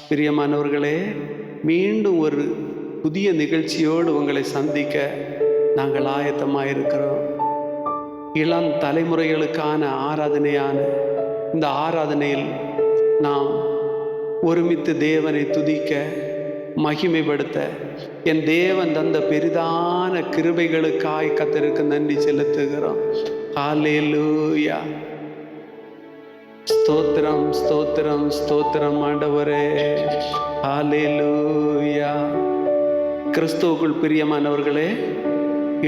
பிரியமானவர்களே, மீண்டும் ஒரு புதிய நிகழ்ச்சியோடு உங்களை சந்திக்க நாங்கள் ஆயத்தமாக இருக்கிறோம். இளம் தலைமுறைகளுக்கான ஆராதனையான இந்த ஆராதனையில் நாம் ஒருமித்து தேவனை துதிக்க, மகிமைப்படுத்த, என் தேவன் தந்த பெரிதான கிருபைகளுக்காய் கர்த்தருக்கு நன்றி செலுத்துகிறோம். ஹல்லேலூயா. ஸ்தோத்திரம், ஸ்தோத்திரம், ஸ்தோத்திரம் ஆண்டவரே. ஹல்லேலூயா. கிறிஸ்துவுக்குள் பிரியமானவர்களே,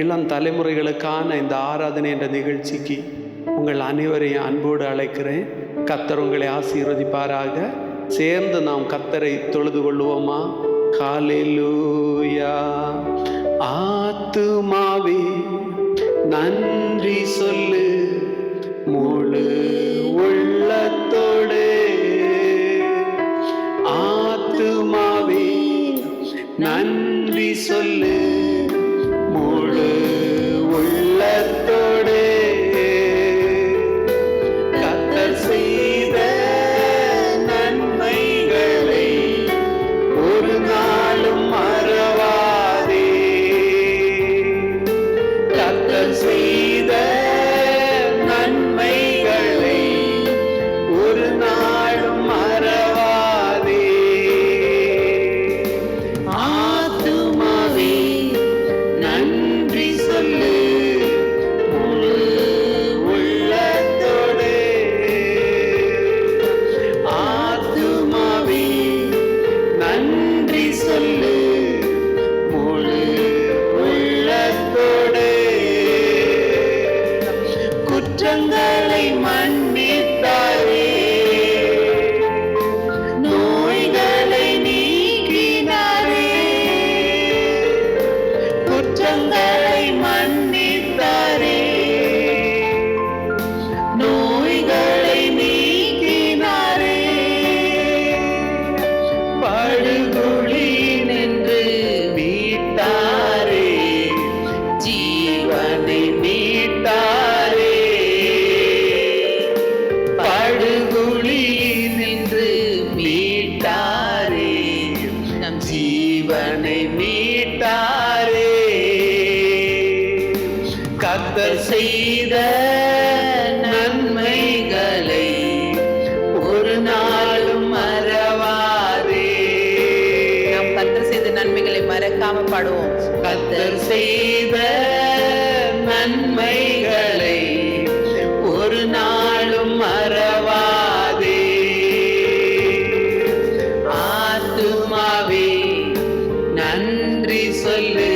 இளம் தலைமுறைகளுக்கான இந்த ஆராதனை என்ற நிகழ்ச்சிக்கு உங்கள் அனைவரையும் அன்போடு அழைக்கிறேன். கர்த்தர் உங்களை ஆசீர்வதிப்பாராக. சேர்ந்து நாம் கர்த்தரை தொழுது கொள்வோமா? ஹல்லேலூயா. ஆத்துமாவே நன்றி சொல்லு, முழு உள்ளத்தோடு. ஆத்துமாவே நன்றி சொல்லு, முழு உள்ளத்தோடு. கர்த்தர் செய்த நன்மைகளை ஒரு நாளும் மறவாதே. கர்த்தர் செய்த நன்மைகளை ஒரு நாளும் மறவாதே. ஆத்துமாவே நன்றி சொல்லு, முழு உள்ளத்தோடு. ஆத்துமாவே நன்றி சொல்லு, முழு உள்ளத்தோடு. குற்றங்களை மன்னித்தாரே, நோய்களை நீக்கினாரே. குற்றங்களை மன்னித்தாரே, நோய்களை நீக்கினாரே. படுகுழியில் நின்று மீட்டாரே, ஜீவனை மீட்டாரே. படுகுழியில் நின்று மீட்டாரே, நம் ஜீவனை மீட்டாரே. கர்த்தர் செய்த நன்மைகளை ஒரு நாளும் மறவாதே. நாம் கர்த்தர் செய்த நன்மைகளை மறக்காம பாடுவோம். கர்த்தர் செய்த நன்மைகளை ஒரு நாளும் மறவாதே. ஆத்துமாவே நன்றி சொல்லு,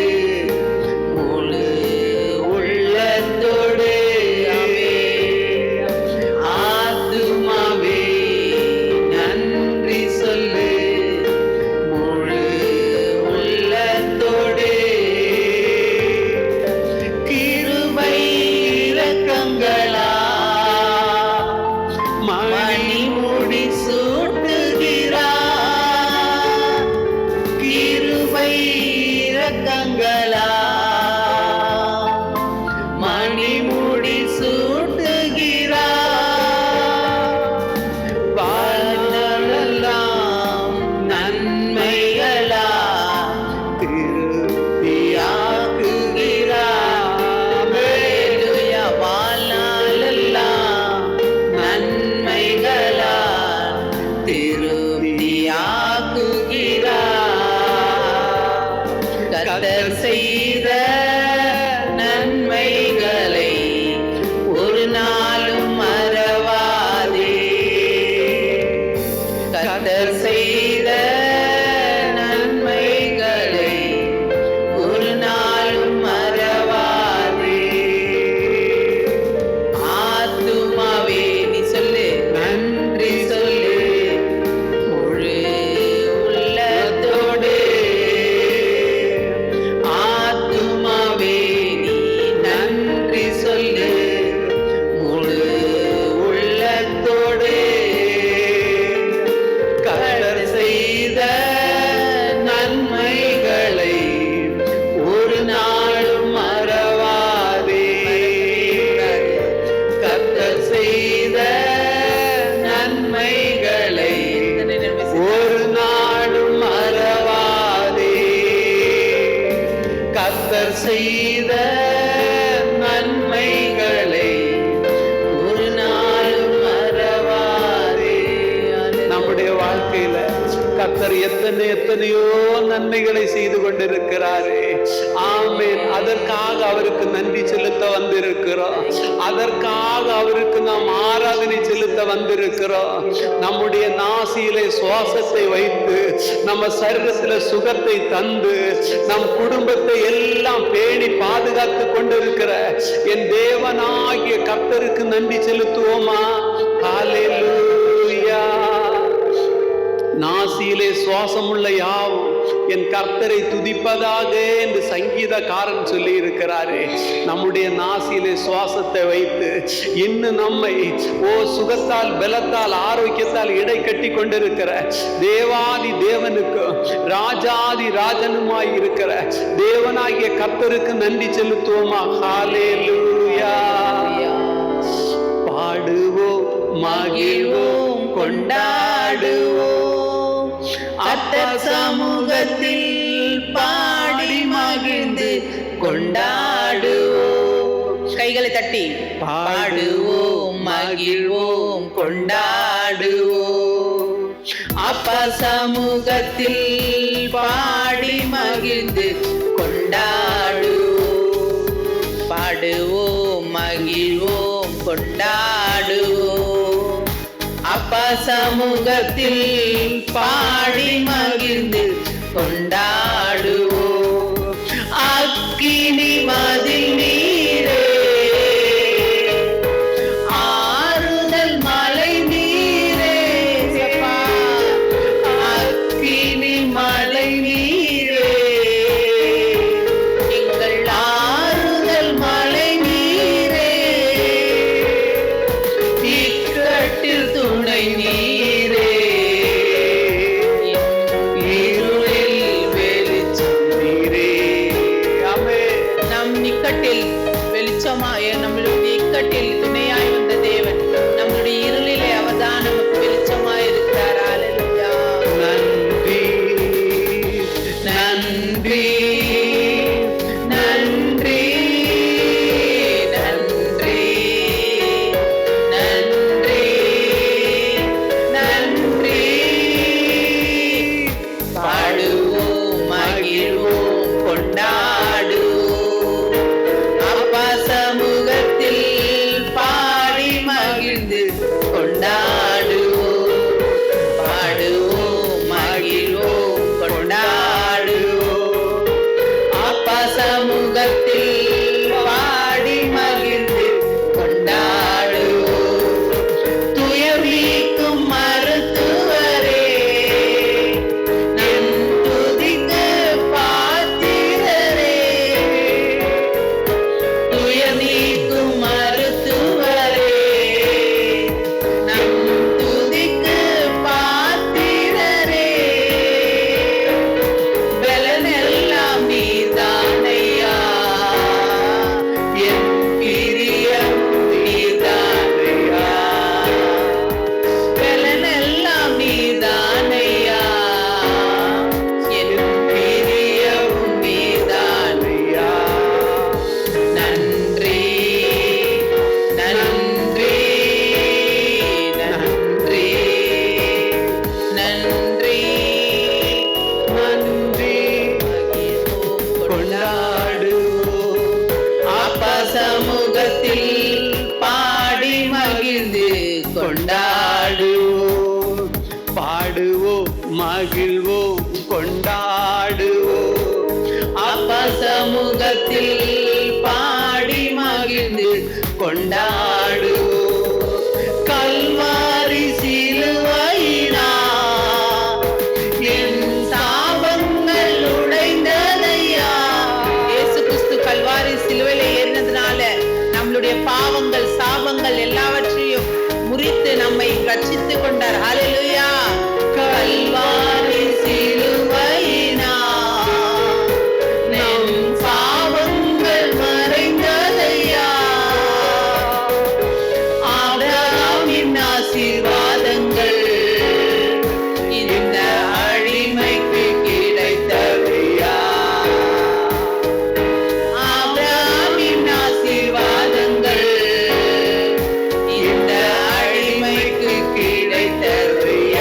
முழு உள்ளத்தோடு. ஆத்துமாவே நன்றி சொல்லு, முழு உள்ளத்தோடு. கிருபை இரக்கங்களா மணிமுடி சூட்டுகிறார். கிருபை இரக்கங்களா மணிமுடி சூட்டுகிறார். வாழ்நாளெல்லாம் நன்மைகளா திருப்தியாக்குகிறார். ஹல்லேலூயா. வாழ்நாளெல்லாம் நன்மைகளா திருப்தியாக்குகிறார். கர்த்தர் செய்த நன்மைகளை ஒரு நாளும் மறவாதே. கர்த்தர் செய்த நன்மைகளை ஒரு நாளும் மறவாதே. ஆத்துமாவே நீ சொல்லு, நன்றி சொல்லு, முழு உள்ளத்தோடு. ஆத்துமாவே நீ நன்றி சொல்லு, முழு உள்ளத்தோடு. கர்த்தர் வாழ்க்கையில கர்த்தர் எத்தனையோ நன்மைகளை செய்து கொண்டிருக்கிறாரே. ஆமென். அதற்காக அவருக்கு நன்றி செலுத்த வந்திருக்கிறோம். அதற்காக அவருக்கு நாம் ஆராதனை செலுத்த வந்திருக்கிறோம். நம்முடைய நாசியிலே சுவாசத்தை வைத்து, நம்ம சரீரத்துல சுகத்தை தந்து, நம் குடும்பத்தை எல்லாம் பேணி பாதுகாத்து கொண்டிருக்கிற என் தேவனாகிய கர்த்தருக்கு நன்றி செலுத்துவோமா? ஹல்லேலூயா. நாசியிலே சுவாசமுள்ள யாவும் என் கர்த்தரை துதிப்பதாக என்று சங்கீதக்காரன் சொல்லி இருக்கிறாரே. நம்முடைய நாசியிலே சுவாசத்தை வைத்து இன்னும் நம்மை சுகத்தால் பலத்தால் ஆரோக்கியத்தால் இடை கட்டி கொண்டிருக்கிற தேவாதி தேவனுக்கு ராஜாதி ராஜனுமாய் இருக்கிற தேவனாகிய கர்த்தருக்கு நன்றி செலுத்துவோமா? ஹல்லேலூயா. பாடுவோம், மகிழ்வோம், கொண்டாடுவோம், கர்த்தர் சமூகத்தில் பாடி மகிழ்ந்து கொண்டாடுவோம். கைகளை தட்டி பாடுவோம், மகிழ்வோம், கொண்டாடுவோம். அப்பா சமூகத்தில் பாடி மகிழ்ந்து கொண்டாடுவோம். பாடுவோம், மகிழ்வோம், கொண்டாடுவோம். அப்பா சமூகத்தில் பாடி மகிழ்ந்து கொண்டாடுவோம். அக்கினி மதில் நீரே, ஆறுதல் மலை நீரே, அக்கினி மலை நீரே, எங்கள் ஆறுதல் மலை நீரே, இக்கட்டில் துணை நீரே, இருளில் வெளிச்சம் நீரே. ஆமென். நம் இக்கட்டில் வெளிச்சமாய, நம்மளுடைய இக்கட்டில் துணையாய் வந்த தேவன் நம்மளுடைய இருளிலே அவர்தான் நமக்கு வெளிச்சமாய் இருக்கிறார். ஹல்லேலூயா. நன்றி, நன்றி, நன்றி, நன்றி, நன்றி, நன்றி. பாடுவோம், மகிழ்வோம், கொண்டாடுவோம். அப்பா சமூகத்தில் பாடி மகிழ்ந்து கொண்டாடுவோம். பாடுவோம், மகிழ்வோம், கொண்டாடுவோம். அப்பா சமூகத்தில் பாடி மகிழ்ந்து கொண்டாடுவோம். துயர் நீக்கும் மருத்துவரே, நம் துதிக்கு பாத்திரரே. துயர் நீக்கும் மருத்துவரே, நம் துதிக்கு பாத்திரரே. பலனெல்லாம் நீர்தானையா, என் பிரியம் நீர்தானையா. பலனெல்லாம் நீர்தானையா, என் பிரியம் நீர்தானையா. நன்றி, நன்றி, நன்றி, நன்றி, நன்றி. மகிழ்வோம், கொண்டாடுவோம். அப்பா சமூகத்தில் பாடி மகிழ்ந்து கொண்டாடுவோம். பாடுவோம், மகிழ்வோம், கொண்டாடுவோம். அப்பா சமூகத்தில் பாடி மகிழ்ந்து கொண்டாடுவோம். கல்வாரி சிலுவையினா என் சாபங்கள் உடைந்ததையா. இயேசு கிறிஸ்து கல்வாரி சிலுவையில ஏறினதுனால நம்மளுடைய பாவங்கள், சாபங்கள் எல்லாவற்றையும் முறித்து நம்மை ரட்சித்து கொண்டார். ஹல்லேலூயா. கல்வாரி சிலுவையினா நம் பாவங்கள் மறைந்ததையா. ஆபிரகாமின் ஆசீர்வாதங்கள் இந்த அடிமைக்கு கிடைத்தவையா. ஆபிரகாமின் ஆசீர்வாதங்கள் இந்த அடிமைக்கு கிடைத்தவையா.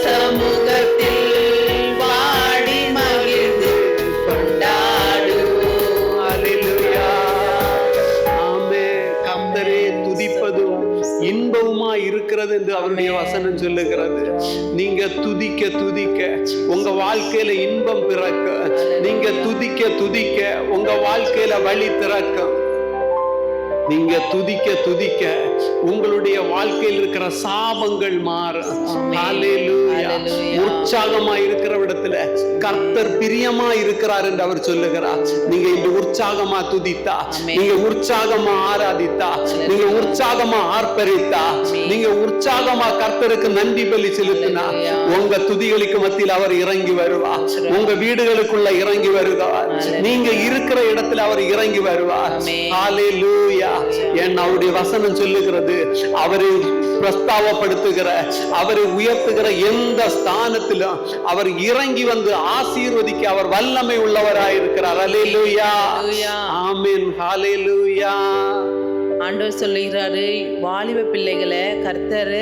சமூகத்தில் பாடி மகிழ்ந்து கொண்டாடுவோம். அல்லேலூயா. ஆமென். கர்த்தரே துதிப்பதும் இன்பவுமா இருக்கிறது என்று அவருடைய வசனம் சொல்லுகிறது. நீங்க துதிக்க துதிக்க உங்க வாழ்க்கையில இன்பம் பிறக்க, நீங்க துதிக்க துதிக்க உங்க வாழ்க்கையில வழி திறக்கும். நீங்க துதிக்க துதிக்க உங்களுடைய வாழ்க்கையில் இருக்கிற சாபங்கள் மாறும். ஹல்லேலூயா. உற்சாகமா இருக்கிற இடத்துல கர்த்தர் பிரியமா இருக்கிறார் என்று அவர் சொல்லுகிறார். நீங்க இந்த உற்சாகமா துதித்தா, நீங்க உற்சாகமா ஆராதித்தா, நீங்க உற்சாகமா ஆர்ப்பரித்தா, நீங்க உற்சாகமா கர்த்தருக்கு நன்றி பலி செலுத்தினா, உங்க துதிகளுக்கு மத்தியில் அவர் இறங்கி வருவார். உங்க வீடுகளுக்குள்ள இறங்கி வருவார். நீங்க இருக்கிற இடத்துல அவர் இறங்கி வருவார். ஹல்லேலூயா. என் அவருடைய வசனம் சொல்லுகிறது, அவரை பிரஸ்தாவப்படுத்துகிற, அவரை உயர்த்துகிற எந்த ஸ்தானத்திலும் அவர் இறங்கி வந்து ஆசீர்வதிக்க அவர் வல்லமை உள்ளவராயிருக்கிறார். அல்லேலூயா. ஆமென். ஹல்லேலூயா. ஆண்டவர் சொல்லுகிறாரு, வாலிப பிள்ளைகளை கர்த்தர்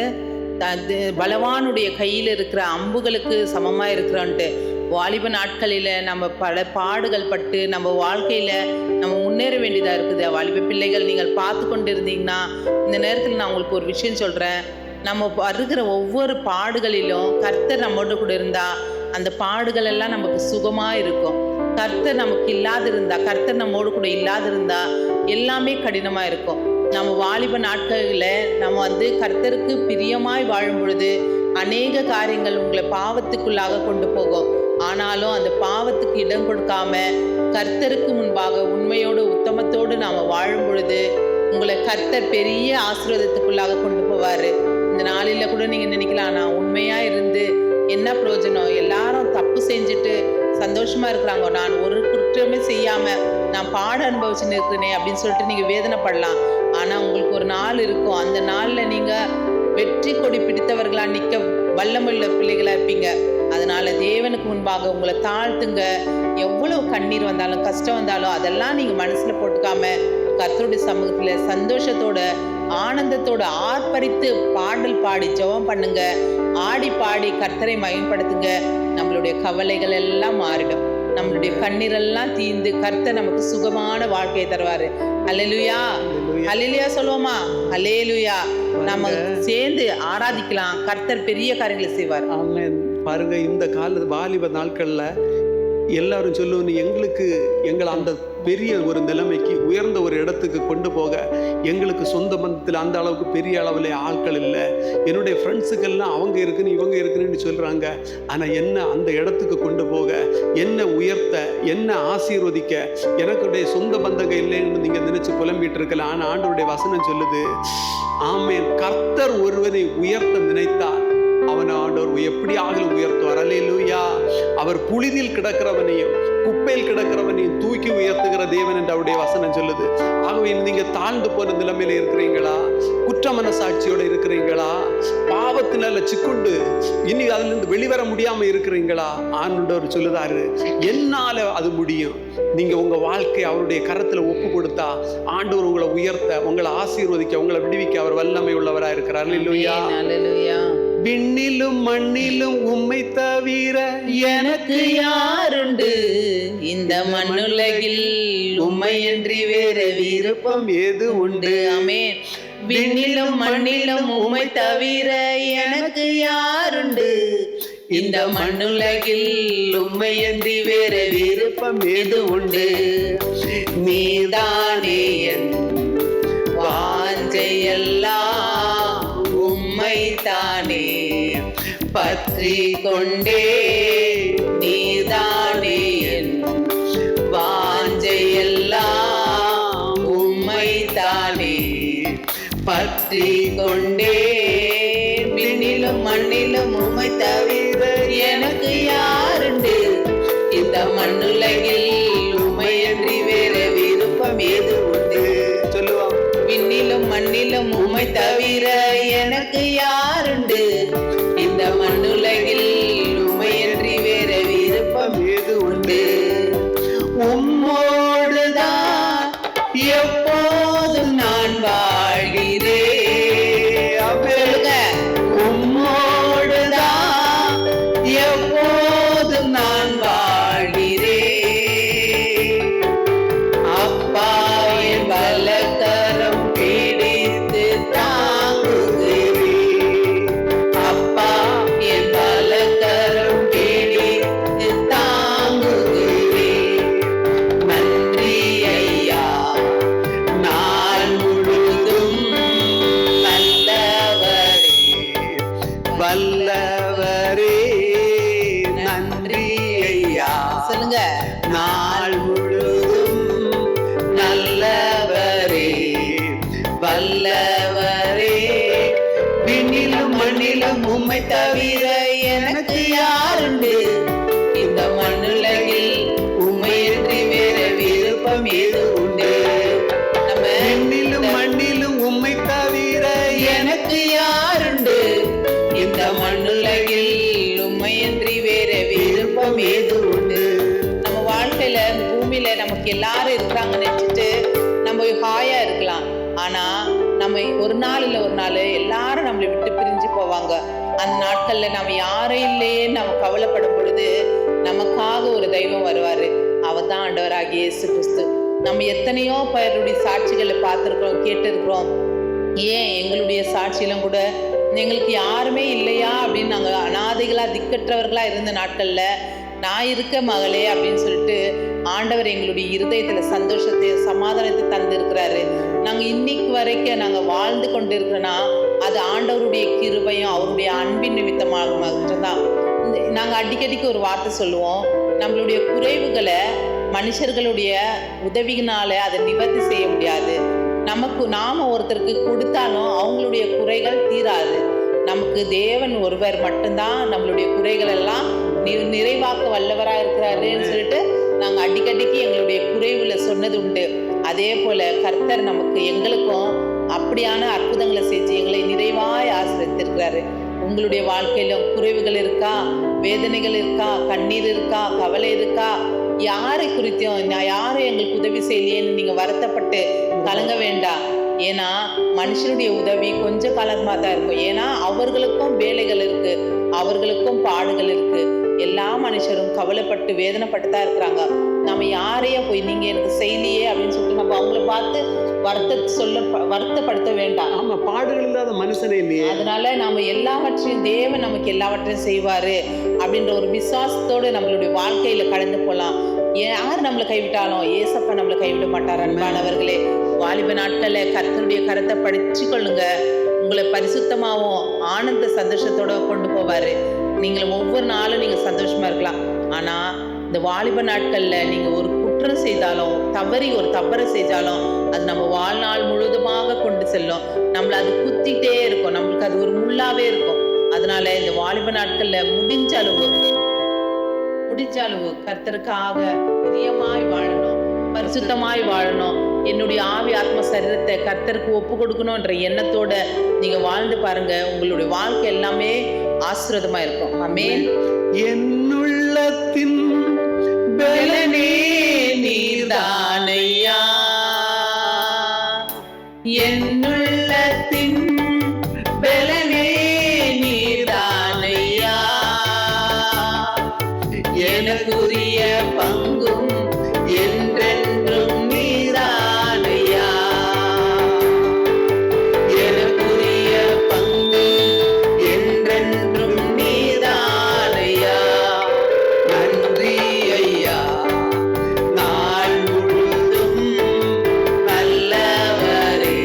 பலவானுடைய கையில் இருக்கிற அம்புகளுக்கு சமமா இருக்கிறான்ட்டு. வாலிப நாட்களில் நம்ம பல பாடுகள் பட்டு நம்ம வாழ்க்கையில் நம்ம முன்னேற வேண்டியதாக இருக்குது. வாலிப பிள்ளைகள், நீங்கள் பார்த்து கொண்டு இருந்தீங்கன்னா இந்த நேரத்தில் நான் உங்களுக்கு ஒரு விஷயம் சொல்கிறேன். நம்ம வருகிற ஒவ்வொரு பாடுகளிலும் கர்த்தர் நம்மோடு கூட இருந்தால் அந்த பாடுகள் எல்லாம் நமக்கு சுகமாக இருக்கும். கர்த்தர் நமக்கு இல்லாதிருந்தா, கர்த்தர் நம்மோடு கூட இல்லாதிருந்தா எல்லாமே கடினமாக இருக்கும். நம்ம வாலிப நாட்களில் நம்ம கர்த்தருக்கு பிரியமாய் வாழும் பொழுது அநேக காரியங்கள் உங்களை பாவத்துக்குள்ளாக கொண்டு போகும். ஆனாலும் அந்த பாவத்துக்கு இடம் கொடுக்காம கர்த்தருக்கு முன்பாக உண்மையோடு உத்தமத்தோடு நாம் வாழும் பொழுது உங்களை கர்த்தர் பெரிய ஆசீர்வாதத்துக்குள்ளாக கொண்டு போவார். இந்த நாளில் கூட நீங்கள் நினைக்கலாம், நான் உண்மையாக இருந்து என்ன பிரயோஜனம், எல்லாரும் தப்பு செஞ்சுட்டு சந்தோஷமா இருக்கிறாங்க, நான் ஒரு குற்றமே செய்யாம நான் பாட அனுபவிச்சுன்னு இருக்கிறேனே அப்படின்னு சொல்லிட்டு நீங்க வேதனைப்படலாம். ஆனா உங்களுக்கு ஒரு நாள் இருக்கும், அந்த நாள்ல நீங்க வெற்றி கொடி பிடித்தவர்களா நிக்க வல்லமுள்ள பிள்ளைகளா இருப்பீங்க. அதனால தேவனுக்கு முன்பாக உங்களை தாழ்த்துங்க. எவ்வளவு கண்ணீர் வந்தாலும் கஷ்டம் வந்தாலும் அதெல்லாம் நீங்க மனசுல போட்டுக்காம கர்த்தருடைய சமூகத்துல சந்தோஷத்தோட ஆனந்தத்தோட ஆர்ப்பரித்து பாடல் பாடி ஜெபம் பண்ணுங்க. ஆடி பாடி கர்த்தரை மகிமைப்படுத்துங்க. நம்மளுடைய கவலைகள் எல்லாம் மாறிடும். நம்மளுடைய கண்ணீரெல்லாம் தீர்ந்து கர்த்தர் நமக்கு சுகமான வாழ்க்கையை தருவாரு. அல்லேலூயா. அல்லேலூயா சொல்லுவோமா? அல்லேலூயா. நம்ம சேர்ந்து ஆராதிக்கலாம். கர்த்தர் பெரிய காரியங்களை செய்வார். ஆமென். பாருங்க, இந்த கால வாலிப நாட்கள்ல எல்லாரும் சொல்லுவோம், எங்களை அந்த பெரிய ஒரு நிலைமைக்கு உயர்ந்த ஒரு இடத்துக்கு கொண்டு போக எங்களுக்கு சொந்த பந்தத்தில் அந்த அளவுக்கு பெரிய அளவில் ஆட்கள் இல்லை. என்னுடைய ஃப்ரெண்ட்ஸுக்கெல்லாம் அவங்க இருக்குன்னு இவங்க இருக்குன்னு சொல்கிறாங்க. ஆனால் என்ன அந்த இடத்துக்கு கொண்டு போக, என்ன உயர்த்த, என்ன ஆசீர்வதிக்க எனக்குடைய சொந்த பந்தங்க இல்லைன்னு நீங்கள் நினைச்சு புலம்பிட்டு இருக்கலாம். ஆனால் ஆண்டவருடைய வசனம் சொல்லுது, ஆமென், கர்த்தர் ஒருவனை உயர்த்த நினைத்தார் அவனை ஆண்டவர் எப்படி ஆகலும் உயர்த்துவார். அல்லேலூயா. அவர் புழுதியில் கிடக்கிறவனையும் குப்பையில் கிடக்கிறவனையும் தூக்கி உயர்த்துகிற தேவன் என்று அவருடைய வசனம் சொல்லுது. ஆகவே நீங்க தாழ்ந்து போன நிலைமையில இருக்கிறீங்களா? குற்ற மனசாட்சியோட இருக்கிறீங்களா? பாவத்தினால சிக்குண்டு இனி அதுல இருந்து வெளிவர முடியாம இருக்கிறீங்களா? ஆண்டவர் சொல்லுதாரு, என்னால அது முடியும். நீங்க உங்க வாழ்க்கை அவருடைய கரத்துல ஒப்பு கொடுத்தா ஆண்டவர் உங்களை உயர்த்த, உங்களை ஆசீர்வதிக்க, உங்களை விடுவிக்க அவர் வல்லமை உள்ளவரா இருக்கிறார். அல்லேலூயா. அல்லேலூயா. விண்ணிலும் மண்ணிலும் உம்மை தவிர எனக்கு யாருண்டு, இந்த மண்ணுலகில் உம்மையன்றி வேறு விருப்பம் ஏது உண்டு. ஆமென். விண்ணிலும் மண்ணிலும் உம்மை தவிர எனக்கு யாருண்டு, இந்த மண்ணுலகில் உம்மையன்றி வேறு விருப்பம் ஏது உண்டு. நீதானே என் வாஞ்சையெல்லாம், உம்மைத்தானே பற்றி கொண்டே. நீதானே என் வாஞ்சையெல்லாம், உம்மைத்தானே பற்றி கொண்டே. விண்ணிலும் மண்ணிலும் உம்மை தவிர எனக்கு யாருண்டு, இந்த மண்ணுலகில் உம்மையன்றி வேறு விருப்பம் ஏது உண்டு. சொல்லுவான், விண்ணிலும் மண்ணிலும் உம்மை தவிர எனக்கு யாருண்டு, இந்த மண்ணுலகில் உம்மையன்றி வேறு விருப்பம் ஏது உண்டு. உம்மோடுதான் எப்போதும் நான் வாழ்கிறேன். உம்மோடுதான் வல்லவரே நன்றி ஐயா. சொல்லுங்க. நாள் முழுதும் நல்லவரே வல்லவரே, விண்ணிலும் மண்ணிலும் உம்மை தவிர எனக்கு யாருண்டு? இந்த மண்ணுலகில் உம்மையின்றி வேற விருப்பம் ஏது உண்டு? நம்ம விண்ணிலும் மண்ணிலும் உம்மை தவிர எனக்கு யாருண்டு? இந்த மண்ணுலகில் உம்மையின்றி வேற விருப்பம் ஏது உண்டு? நம்ம வாழ்க்கையில பூமியில நமக்கு எல்லாரும் இருக்கிறாங்கன்னு நினைச்சிட்டு நம்ம ஹாயா இருக்கலாம். ஆனா நம்ம ஒரு நாள் இல்ல ஒரு நாள் எல்லாரும் நம்மளை விட்டு பிரிஞ்சு போவாங்க. அந்த நாட்கள்ல நம்ம யாரும் இல்லையே நம்ம கவலைப்படும் பொழுது நமக்காக ஒரு தெய்வம் வருவாரு. அவர் தான் ஆண்டவராகிய இயேசு கிறிஸ்து. நம்ம எத்தனையோ பேருடைய சாட்சிகளை பார்த்துருக்கிறோம், கேட்டிருக்கிறோம். ஏன் எங்களுடைய சாட்சியிலும் கூட எங்களுக்கு யாருமே இல்லையா அப்படின்னு நாங்கள் அனாதைகளா திக்கற்றவர்களா இருந்த நாட்கள்ல நான் இருக்க மகளே அப்படின்னு சொல்லிட்டு ஆண்டவர் எங்களுடைய இருதயத்துல சந்தோஷத்தை சமாதானத்தை தந்திருக்கிறாரு. நாங்கள் இன்னைக்கு வரைக்கும் நாங்கள் வாழ்ந்து கொண்டு இருக்கிறோன்னா அது ஆண்டவருடைய கிருபையும் அவருடைய அன்பின் நிமித்தமாக மட்டும்தான். நாங்கள் அடிக்கடிக்கு ஒரு வார்த்தை சொல்லுவோம், நம்மளுடைய குறைவுகளை மனுஷர்களுடைய உதவியினால அதை நிவர்த்தி செய்ய முடியாது. நாம ஒருத்தருக்கு கொடுத்தாலும் அவங்களுடைய குறைகள் தீராது. நமக்கு தேவன் ஒருவர் மட்டும்தான் நம்மளுடைய குறைகள் எல்லாம் நிறைவாக்க வல்லவரா இருக்கிறாருன்னு சொல்லிட்டு நாங்க அடிக்கடிக்கு எங்களுடைய குறைவுல சொன்னது உண்டு. அதே போல கர்த்தர் நமக்கு எங்களுக்கும் அப்படியான அற்புதங்களை செஞ்சு எங்களை நிறைவாய் ஆசீர்வதித்திருக்கிறாரு. உங்களுடைய வாழ்க்கையில குறைவுகள் இருக்கா, வேதனைகள் இருக்கா, கண்ணீர் இருக்கா, கவலை இருக்கா, யாரை குறித்தும் நான் யாரும் எங்களுக்கு உதவி செய்யலையேன்னு நீங்க வருத்தப்பட்டு கலங்க வேண்டாம். ஏன்னா மனுஷனுடைய உதவி கொஞ்ச காலமா தான் இருக்கும். ஏன்னா அவர்களுக்கும் வேலைகள் இருக்கு, அவர்களுக்கும் பாடுகள் இருக்கு. எல்லா மனுஷரும் கவலைப்பட்டு வேதனைப்பட்டு தான் இருக்கிறாங்க. நம்ம யாரையா போய் நீங்க எனக்கு செய்யலையே அப்படின்னு சொல்லிட்டு நம்ம அவங்கள பார்த்து வருத்தப்படுத்த வேண்டாம். ஆமா, பாடுகள் இல்லாத மனுஷனே இல்லையே. அதனால நாம எல்லாவற்றையும் தேவன் நமக்கு எல்லாவற்றையும் செய்வாரு அப்படின்ற ஒரு விசுவாசத்தோடு நம்மளுடைய வாழ்க்கையில கடந்து போகலாம். யார் நம்மளை கைவிட்டாலும் ஏசப்பா நம்மளை கைவிட மாட்டார். அன்பானவர்களே, வாலிப நாட்கள்ல கர்த்தருடைய கரத்தை படிச்சு கொள்ளுங்க. உங்களை பரிசுத்தமாகவும் ஆனந்த சந்தோஷத்தோட கொண்டு போவாரு. நீங்கள் ஒவ்வொரு நாளும் நீங்க சந்தோஷமா இருக்கலாம். ஆனா இந்த வாலிப நாட்கள்ல நீங்க ஒரு குற்றம் செய்தாலும் ஒரு தவறை செஞ்சாலும் அது நம்ம வாழ்நாள் முழுதுமாக கொண்டு செல்லும். நம்மள அது குத்திட்டே இருக்கும், நம்மளுக்கு அது ஒரு முள்ளாவே இருக்கும். அதனால இந்த வாலிப நாட்கள்ல முடிஞ்ச அளவு கர்த்தருக்காக பிரியமாய் வாழணும், பரிசுத்தமாய் வாழணும். என்னுடைய ஆவி ஆத்ம சரீரத்தை கர்த்தருக்கு ஒப்பு கொடுக்கணும்ன்ற எண்ணத்தோட நீங்க வாழ்ந்து பாருங்க. உங்களுடைய வாழ்க்கை எல்லாமே ஆசீர்வாதமா இருக்கும். ஆமென். என்னுள்ளத்தின் பலனே நீர்தானையா, என்னுள்ளத்தின் பலனே நீர்தானையா, எனக்குரிய பங்கும் என்றென்றும் நீர்தானையா, எனக்குரிய பங்கும் என்றென்றும் நீர்தானையா. நன்றி ஐயா, நாள் முழுதும் நல்லவரே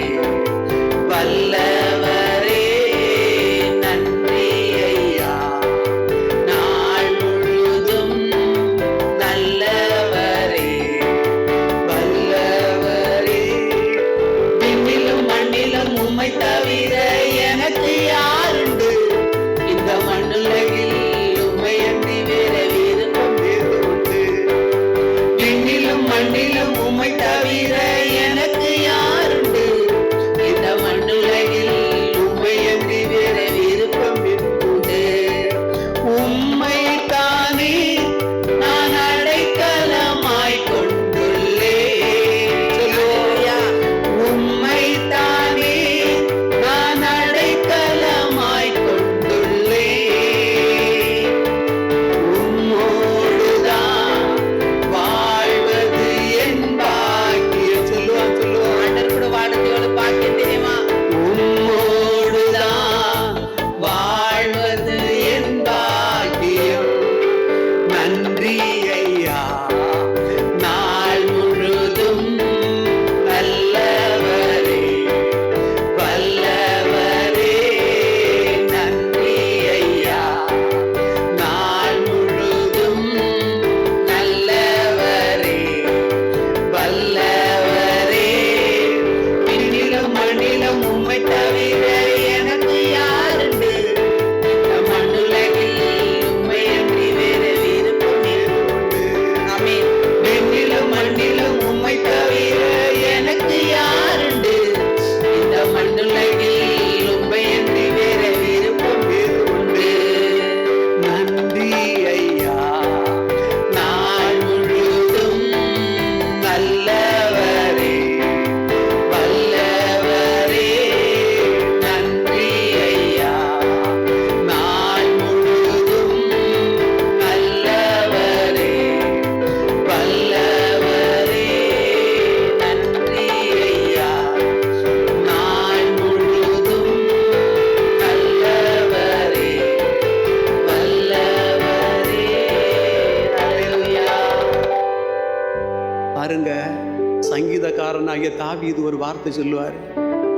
பக்தனாகிய தாவீது ஒரு வார்த்தை சொல்லுவார்,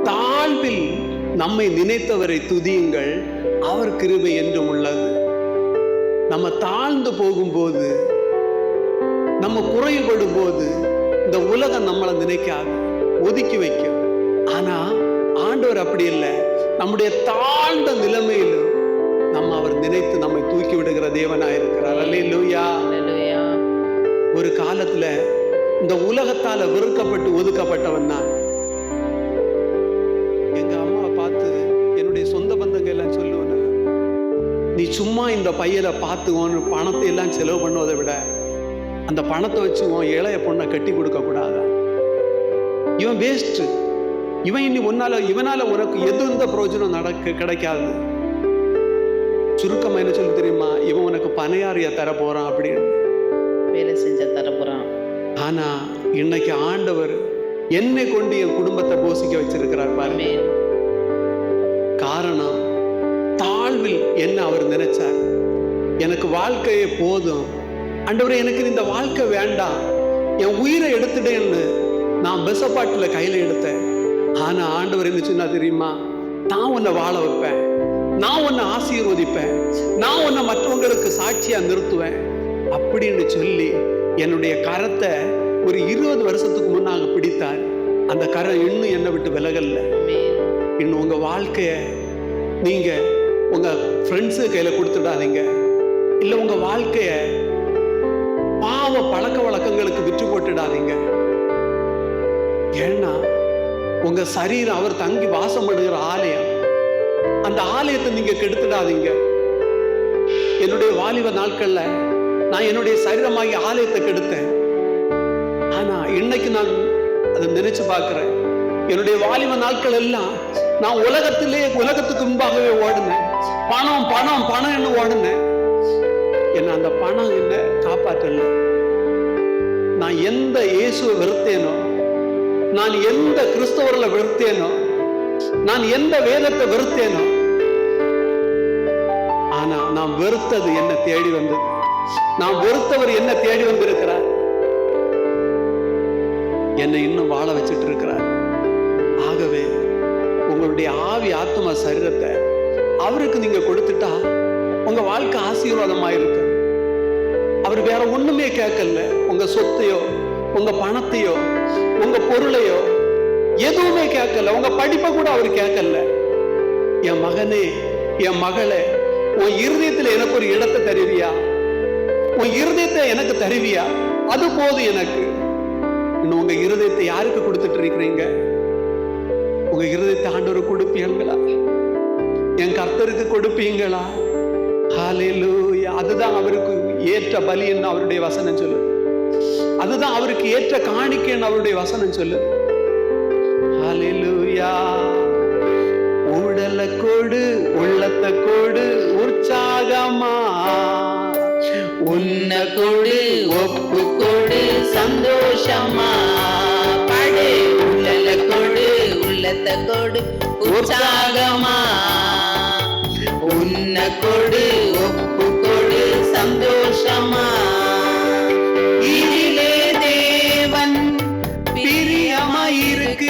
தாழ்வில் நம்மை நினைத்தவரை துதியுங்கள், அவர் கிருபை என்றும் உள்ளது. நம்ம தாழ்ந்து போகும்போது, நம்ம குறைபடும் போது இந்த உலகம் நம்மளை நினைக்காது, ஒதுக்கி வைக்கும். ஆனா ஆண்டவர் அப்படி இல்லை. நம்முடைய தாழ்ந்த நிலைமையிலும் நம்ம அவர் நினைத்து நம்மை தூக்கி விடுகிற தேவனாய் இருக்கிறார். அல்லேலூயா. ஒரு காலத்துல இந்த உலகத்தால வெறுக்கப்பட்டு ஒதுக்கப்பட்டவன் நான். எங்க அம்மாவை பார்த்து என்னுடைய சொந்த பந்தங்கள் எல்லாம் சொல்லுவேன், நீ சும்மா இந்த பையலை பார்த்துவோன்னு பணத்தை எல்லாம் செலவு பண்ணுவதை விட அந்த பணத்தை வச்சு உன் இளைய பொண்ணை கட்டி கொடுக்க கூடாதா? இவன் வேஸ்ட், இவன் இனி இவனால உனக்கு எந்த பிரயோஜனம் கிடைக்காது. சுருக்கமா என்ன சொல்லி தெரியுமா? இவன் உனக்கு பனையாரிய தர போறான் அப்படின்னு, வேலை செஞ்ச தர போறான். ஆனா இன்னைக்கு ஆண்டவர் என்னை கொண்டு என் குடும்பத்தை போஷிக்க வச்சிருக்கிறார் பாருங்க. காரணம், தாழ்வில் என்ன அவர் நினைச்சார். எனக்கு வாழ்க்கையே போதும் ஆண்டவரே, எனக்கு இந்த வாழ்க்கை வேண்டாம், என் உயிரை எடுத்துட்டேன்னு நான் பெசப்பாட்டுல கையில எடுத்தேன். ஆனா ஆண்டவர் என்ன சொன்னா தெரியுமா? நான் உன்னை வாழ வைப்பேன், நான் உன்னை ஆசீர்வதிப்பேன், நான் உன்னை மற்றவங்களுக்கு சாட்சியா நிறுத்துவேன் அப்படின்னு சொல்லி என்னுடைய கரத்தை ஒரு 20 வருஷத்துக்கு முன்னாக பிடித்தார். அந்த கரம் இன்னும் என்னை விட்டு விலகல்ல. இன்னும் உங்க வாழ்க்கைய நீங்க உங்க ஃப்ரெண்ட்ஸு கையில கொடுத்துடாதீங்க. இல்ல உங்க வாழ்க்கைய பாவ பழக்க வழக்கங்களுக்கு விற்று போட்டுடாதீங்க. ஏன்னா உங்க சரீரம் அவர் தங்கி வாசம் பண்ணுகிற ஆலயம். அந்த ஆலயத்தை நீங்க கெடுத்துடாதீங்க. என்னுடைய வாலிப நாட்கள்ல நான் என்னுடைய சரீரமாகி ஆலயத்தை கெடுத்தேன். ஆனா இன்னைக்கு நான் அதை நினைச்சு பார்க்கிறேன். என்னுடைய வாலிப நாட்கள் எல்லாம் நான் உலகத்துக்கு முன்பாகவே ஓடுனேன். பணம் பணம் பணம் என்று ஓடுனேன். என்ன அந்த பணம் என்ன காப்பாற்றல. நான் எந்த இயேசுவை வெறுத்தேனோ, நான் எந்த கிறிஸ்தவர்களை வெறுத்தேனோ, நான் எந்த வேதத்தை வெறுத்தேனோ, ஆனா நான் வெறுத்தது என்ன தேடி வந்தது. நான் வெறுத்தவர் என்ன தேடி வந்திருக்கிறார். என்னை இன்னும் வாழ வச்சிட்டு இருக்கிறார். ஆகவே உங்களுடைய ஆவி ஆத்மா சரீரத்தை அவருக்கு நீங்க கொடுத்துட்டா உங்க வாழ்க்கை ஆசீர்வாதமாயிருக்கு. அவர் வேற ஒண்ணுமே கேட்கல. உங்க சொத்தையோ, உங்க பணத்தையோ, உங்க பொருளையோ எதுவுமே கேட்கல. உங்க படிப்பை கூட அவர் கேட்கல. என் மகனே, என் மகளே, உன் இருதயத்துல எனக்கு ஒரு இடத்தை தருவியா? உன் இருதயத்தை எனக்கு தருவியா? அது போதும் எனக்கு. இன்னும் உங்க இருதயத்தை யாருக்கு கொடுத்துட்டு இருக்கிறீங்க? உங்க இருதயத்தை ஆண்டவருக்கு கொடுப்பீங்களா? என் கர்த்தருக்கு கொடுப்பீங்களா? ஹல்லேலூயா. அதுதான் அவருக்கு ஏற்ற பலின்னு அவருடைய வசனம் சொல்லு. அதுதான் அவருக்கு ஏற்ற காணிக்கைன்னு அவருடைய வசனம் சொல்லு. ஹல்லேலூயா. உடலை கொடு, உள்ளத்தை கொடு, உற்சாகமா உன்ன கொடு, ஒப்பு கொடு, சந்தோஷமா படு. உள்ளல கொடு, உள்ளத்தை கொடு, உற்சாகமா. உன்ன கொடு, ஒப்பு கொடு, சந்தோஷமா. இதிலே தேவன் பிரியமாயிருக்கிறார்.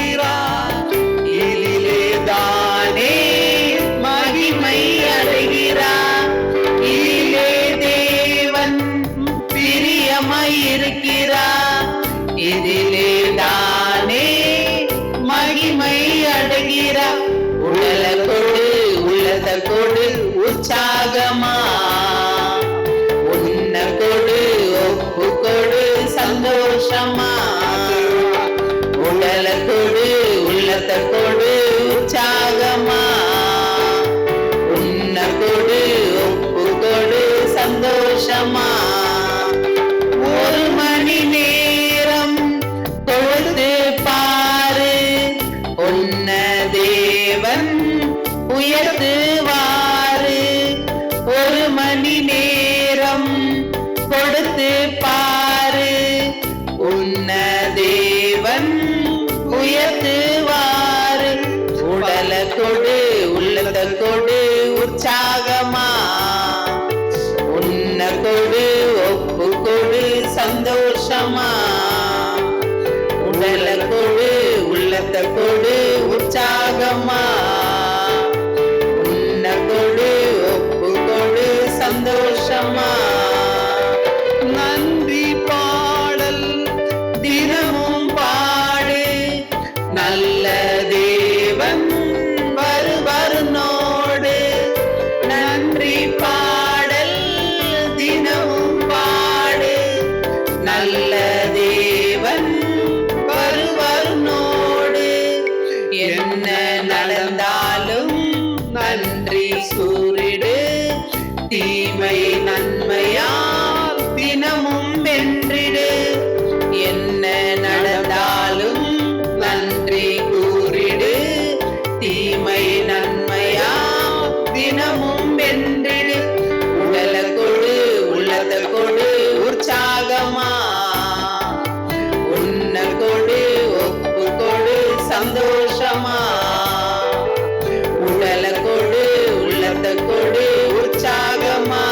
இதிலே தானே மகிமை அடைகிறார். இதிலே தேவன் பிரியமாயிருக்கிறார். இதிலே தானே மகிமை அடைகிறார். உடல கொடு, உள்ளத கொடு, உற்சாகமா. உன்ன கொடு, ஒப்பு கொடு, சந்தோஷமா. உடல கொடு, உள்ளத கொடு, உற்சாகமா. உன்ன கொடு, ஒப்பு கொடு, சந்தோஷமா. 1 மணி நேரம் கொடுத்து பாரு, உன்ன தேவன் உயர்த்துவாரு. 1 மணி நேரம் கொடுத்து பாரு, உன்ன தேவன் உயர்த்துவாரு. உடல கொடு, உள்ளத கொடு, உற்சாகமா. உன்ன கொடு, ஒப்பு கொடு, சந்தோஷமா. உடல கொடு, சந்தோஷமா உன்ன கொடு ஒப்பு கொடு சந்தோஷமா நன்றி பாடல் தினமும் பாடு நல்ல தேவன் வருவருனோடு நன்றி பாடல் தினமும் பாடு நல்ல தேவன் வருவருனோடு என்ன நடந்தாலும் நன்றி கூறிடு தீமை நன்மையால் தினமும் வென்றிடு என்ன நடந்தாலும் நன்றி கூறிடு தீமை நன்மையால் தினமும் வென்றிடு உடலை கொடு உள்ளத்தை கொடு உற்சாகமா உன்ன கொடு ஒப்பு கொடு சந்தோஷமா உடலை கொடு உள்ளத்தை கொடு உற்சாகமா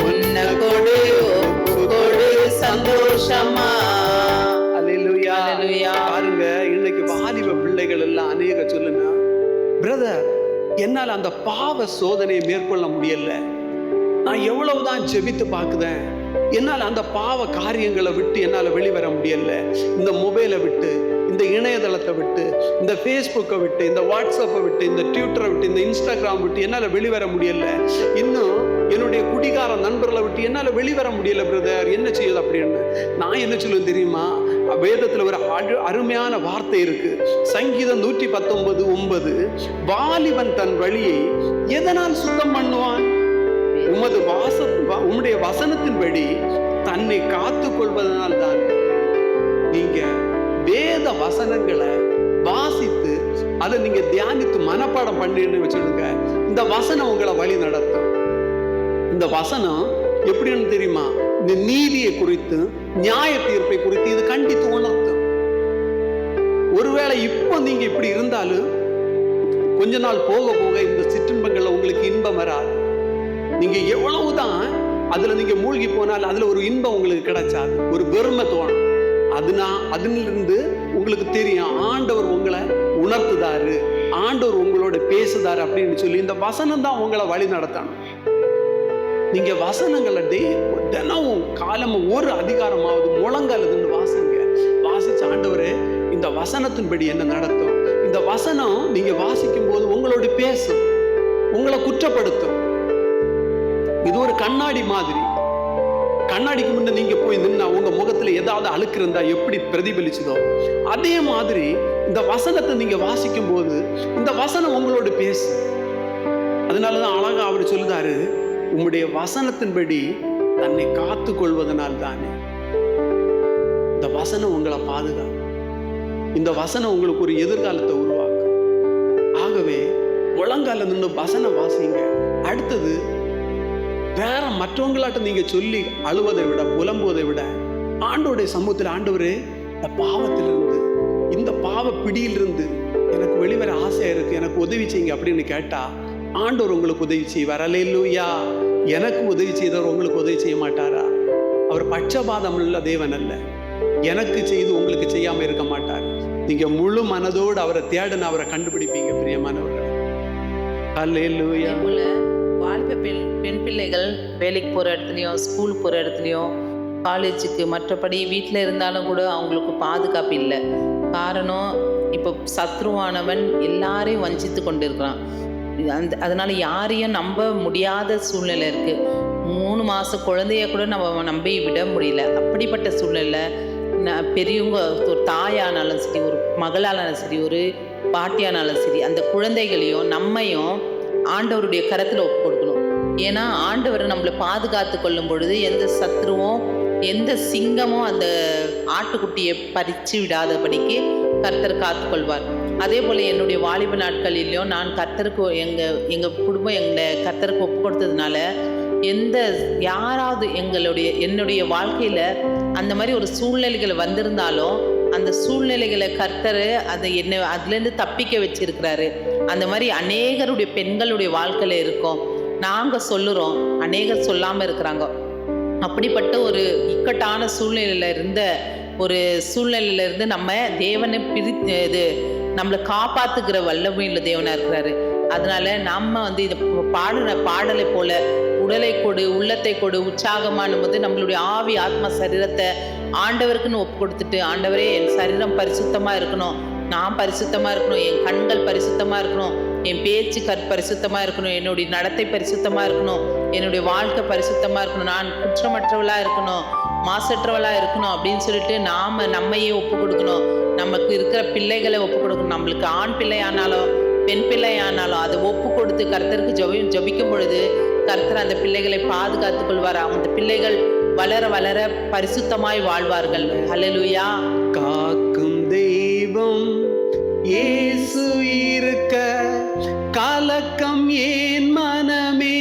உன்ன கொடு ஒப்பு கொடு சந்தோஷமா. அல்லேலூயா. அல்லேலூயா. பாருங்க, இன்னைக்கு வாலிப பிள்ளைகள் எல்லாம் அநேக சொல்லுங்க, பிரதர் என்னால அந்த பாவ சோதனையை மேற்கொள்ள முடியல, நான் எவ்வளவுதான் ஜெபித்து பார்க்குதேன், என்னால் அந்த பாவ காரியங்களை விட்டு என்னால் வெளிவர முடியல, இந்த மொபைலை விட்டு, இந்த இணையதளத்தை விட்டு, இந்த ஃபேஸ்புக்கை விட்டு, இந்த வாட்ஸ்அப்பை விட்டு, இந்த ட்விட்டரை விட்டு, இந்த இன்ஸ்டாகிராம் விட்டு என்னால் வெளிவர முடியல, இன்னும் என்னுடைய குடிகார நண்பர்களை விட்டு என்னால் வெளிவர முடியல பிரதர், என்ன செய்யுது அப்படின்னு. நான் என்ன சொல்லுவேன் தெரியுமா? வேதத்தில் ஒரு அருமையான வார்த்தை இருக்கு, சங்கீதம் 119:9, வாலிபன் தன் வழியை எதனால் சுத்தம் பண்ணுவான்? உம்முடைய வசனத்தின்படி தன்னை காத்து கொள்வதனால் தான். நீங்க வேத வசனங்களை வாசித்து அதை நீங்க தியானித்து மனப்பாடம் பண்ணின்னு வச்சுடுங்க, இந்த வசனம் உங்களை வழி நடத்தும். இந்த வசனம் எப்படின்னு தெரியுமா? இந்த நீதியை குறித்து, நியாய தீர்ப்பை குறித்து இது கண்டித்து உணர்த்தும். ஒருவேளை இப்போ நீங்க இப்படி இருந்தாலும் கொஞ்ச நாள் போக போக இந்த சிற்றின்பங்கள்ல உங்களுக்கு இன்பம் வராது. நீங்க எவ்வளவுதான் அதுல நீங்க மூழ்கி போனால் அதுல ஒரு இன்பம் உங்களுக்கு கிடைச்சாது, ஒரு பெருமை தோணும். அதிலிருந்து உங்களுக்கு தெரியும் ஆண்டவர் உங்களை உணர்த்துதாரு, ஆண்டவர் உங்களோட பேசுதாரு அப்படின்னு சொல்லி இந்த வசனம் தான் உங்களை வழி நடத்தணும். நீங்க வசனங்களை தினமும் காலமும் ஒரு அதிகாரமாவது முழங்காலதுன்னு வாசிங்க. வாசிச்சு ஆண்டவரே இந்த வசனத்தின்படி என்ன நடத்தும். இந்த வசனம் நீங்க வாசிக்கும் போது உங்களோட பேசும், உங்களை குற்றப்படுத்தும். இது ஒரு கண்ணாடி மாதிரி. கண்ணாடிக்கு முன்ன நீங்க போய் நின்னா உங்க முகத்துல ஏதாவது அழுக்கு இருந்தா எப்படி பிரதிபலிச்சுதோ அதே மாதிரி இந்த வசனத்தை நீங்க வாசிக்கும் போது இந்த வசனம் உங்களோட பேசு. அதனாலதான் அழகா அவர் சொல்லுதாரு, உம்முடைய வசனத்தின்படி தன்னை காத்து கொள்வதனால் தானே. இந்த வசனம் உங்களை பாதுகாக்கும், இந்த வசனம் உங்களுக்கு ஒரு எதிர்காலத்தை உருவாக்கும். ஆகவே முழங்கால நின்று வசனம் வாசிங்க. அடுத்தது வேற மற்றவங்களாட்ட நீங்க சொல்லி அழுவதை விட புலம்புவதை விட ஆண்டோடைய சமூகத்தில், ஆண்டவரே இந்த பாவத்திலிருந்து, இந்த பாவ பிடியிலிருந்து எனக்கு வெளிவர ஆசையா இருக்கு, எனக்கு உதவி செய்யுங்க அப்படின்னு கேட்டா ஆண்டவர் உங்களுக்கு உதவி செய்வார். அல்லேலூயா. எனக்கு உதவி செய்தவர் உங்களுக்கு உதவி செய்ய மாட்டாரா? அவர் பட்சபாதம் உள்ள தேவன் அல்ல. எனக்கு செய்து உங்களுக்கு செய்யாம இருக்க மாட்டார். நீங்க முழு மனதோடு அவரை தேடன அவரை கண்டுபிடிப்பீங்க பிரியமானவர்கள். அல்லேலூயா. வாலிப பெண் பிள்ளைகள் வேலைக்கு போகிற இடத்துலையும், ஸ்கூல் போகிற இடத்துலையும், காலேஜுக்கு, மற்றபடி வீட்டில் இருந்தாலும் கூட அவங்களுக்கு பாதுகாப்பு இல்லை. காரணம், இப்போ சத்ருவானவன் எல்லாரையும் வஞ்சித்து கொண்டு இருக்கிறான். அதனால யாரையும் நம்ப முடியாத சூழ்நிலை இருக்குது. 3 மாத குழந்தைய கூட நம்ம நம்பி விட முடியல. அப்படிப்பட்ட சூழ்நிலை பெரியவங்க, ஒரு தாயானாலும் சரி, ஒரு மகளானாலும் சரி, ஒரு பாட்டியானாலும் சரி, அந்த குழந்தைகளையும் நம்மையும் ஆண்டவருடைய கரத்தில் ஒப்பு கொடுக்கணும். ஏன்னா ஆண்டவர் நம்மளை பாதுகாத்து கொள்ளும் பொழுது எந்த சத்ருவும் எந்த சிங்கமும் அந்த ஆட்டுக்குட்டியை பறித்து விடாதபடிக்கு கர்த்தர் காத்துக்கொள்வார். அதே போல் என்னுடைய வாலிப நாட்களிலையும் நான் கர்த்தருக்கு எங்கள் குடும்பம் எங்களை கர்த்தருக்கு ஒப்பு கொடுத்ததுனால யாராவது என்னுடைய வாழ்க்கையில் அந்த மாதிரி ஒரு சூழ்நிலைகள் வந்திருந்தாலும் அந்த சூழ்நிலைகளை கர்த்தர் அதுலேருந்து தப்பிக்க வச்சிருக்கிறாரு. அந்த மாதிரி அநேகருடைய பெண்களுடைய வாழ்க்கையில் இருக்கும். நாங்கள் சொல்லுறோம், அநேகர் சொல்லாமல் இருக்கிறாங்க. அப்படிப்பட்ட ஒரு இக்கட்டான சூழ்நிலையிலிருந்து நம்ம தேவனை நம்மளை காப்பாத்துக்கிற வல்லமையுள்ள தேவனா இருக்கிறாரு. அதனால நம்ம இந்த பாடலை போல உடலை கொடு, உள்ளத்தை கொடு, உற்சாகமான போது நம்மளுடைய ஆவி ஆத்மா சரீரத்தை ஆண்டவருக்குன்னு ஒப்பு கொடுத்துட்டு, ஆண்டவரே என் சரீரம் பரிசுத்தமா இருக்கணும், நான் பரிசுத்தமா இருக்கணும், என் கண்கள் பரிசுத்தமா இருக்கணும், என் பேச்சு பரிசுத்தமா இருக்கணும், என்னுடைய நடத்தை பரிசுத்தமா இருக்கணும், என்னுடைய வாழ்க்கை பரிசுத்தமா இருக்கணும், நான் குற்றமற்றவளா இருக்கணும், மாசற்றவளா இருக்கணும் அப்படின்னு சொல்லிட்டு நம்மையே ஒப்பு கொடுக்கணும். நமக்கு இருக்கிற பிள்ளைகளை ஒப்பு கொடுக்கணும். நம்மளுக்கு ஆண் பிள்ளையானாலும் பெண் பிள்ளையானாலும் அதை ஒப்பு கொடுத்து கர்த்தருக்கு ஜபிக்கும் பொழுது கர்த்தர் அந்த பிள்ளைகளை பாதுகாத்துக் கொள்வார். அந்த பிள்ளைகள் வளர வளர பரிசுத்தமாய் வாழ்வார்கள். ஹல்லேலூயா. காக்கும் தெய்வம் இயேசு இருக்க கலக்கம் ஏன் மனமே,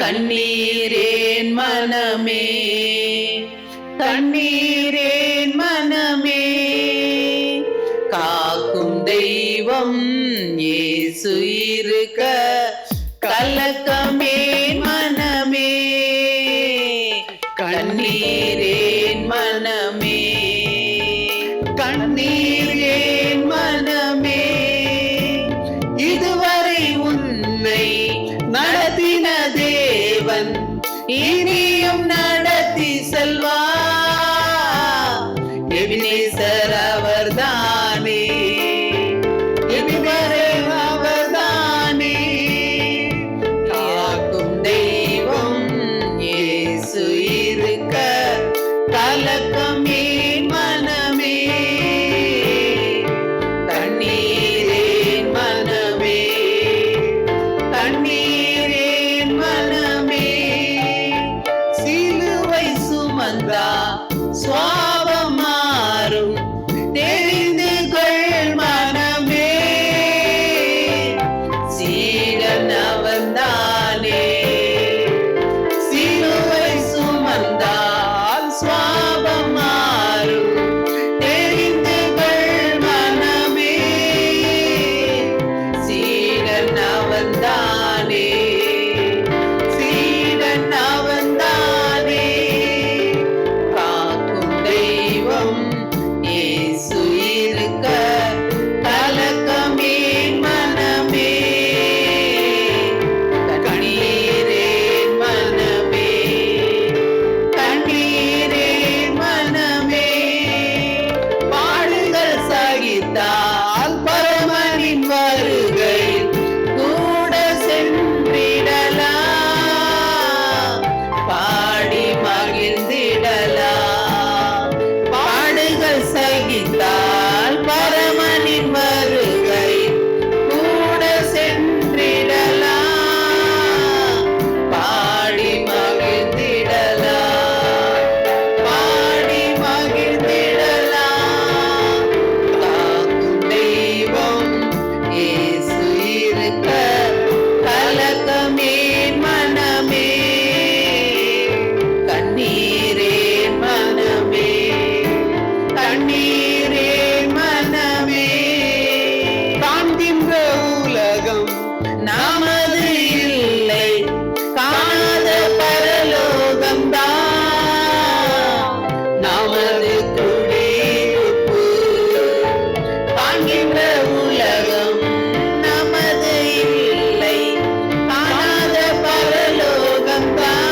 கண்ணீரேன் மனமே, கண்ணீரேன் மனமே, காக்கும் தெய்வம் இயேசு இருக்க கலக்கமேன் மனமே, கண்ணீரேன் மனமே, கண்ணீரேன் மனமே, இதுவரை உன்னை நடத்தின தேவன் இனியும் நடத்தி செல்வா, எபினேசர் அவர்தானே, இதுவரை அவர்தானே, காக்கும் தெய்வம் இயேசு இருக்க கலக்கமேன் மனமே, கண்ணீரேன் மனமே, கண்ணீரேன் மனமே, சிலுவை சுமந்தா சுவாபம் மாறும் தெரிந்து கொள் மனமே, சீடன் அவன்தானே, சிலுவை சுமந்தால் சுவாபம் மாறும் தெரிந்து கொள் மனமே, சீடன் அவன்தானே, சீடன் அவன்தானே, காக்கும் தெய்வம் இயேசு இருக்க கலக்கமேன் மனமே, கண்ணீரேன் மனமே, கண்ணீரேன் மனமே, பாடுகள் சகித்தால் பரமனின் வருகையில் கூட சென்றிடலாம், பாடி மகிழ்ந்திடலாம், பாடுகள் சகித்தால் பரமனின் வருகையில் கூட சென்றிடலாம், பாடி மகிழ்ந்திடலாம், பாடி மகிழ்ந்திடலாம், காக்கும் தெய்வம் இயேசு இருக்க கலக்கமேன் மனமே, கண்ணீரேன் மனமே, கண்ணீரேன் மனமே, காண்கின்ற உலகம் நமது இல்லை, காணாத பரலோகம்தான் நமது குடியிருப்பு, காண்கின்ற உலகம் நமது இல்லை, காணாத பரலோகம்தான்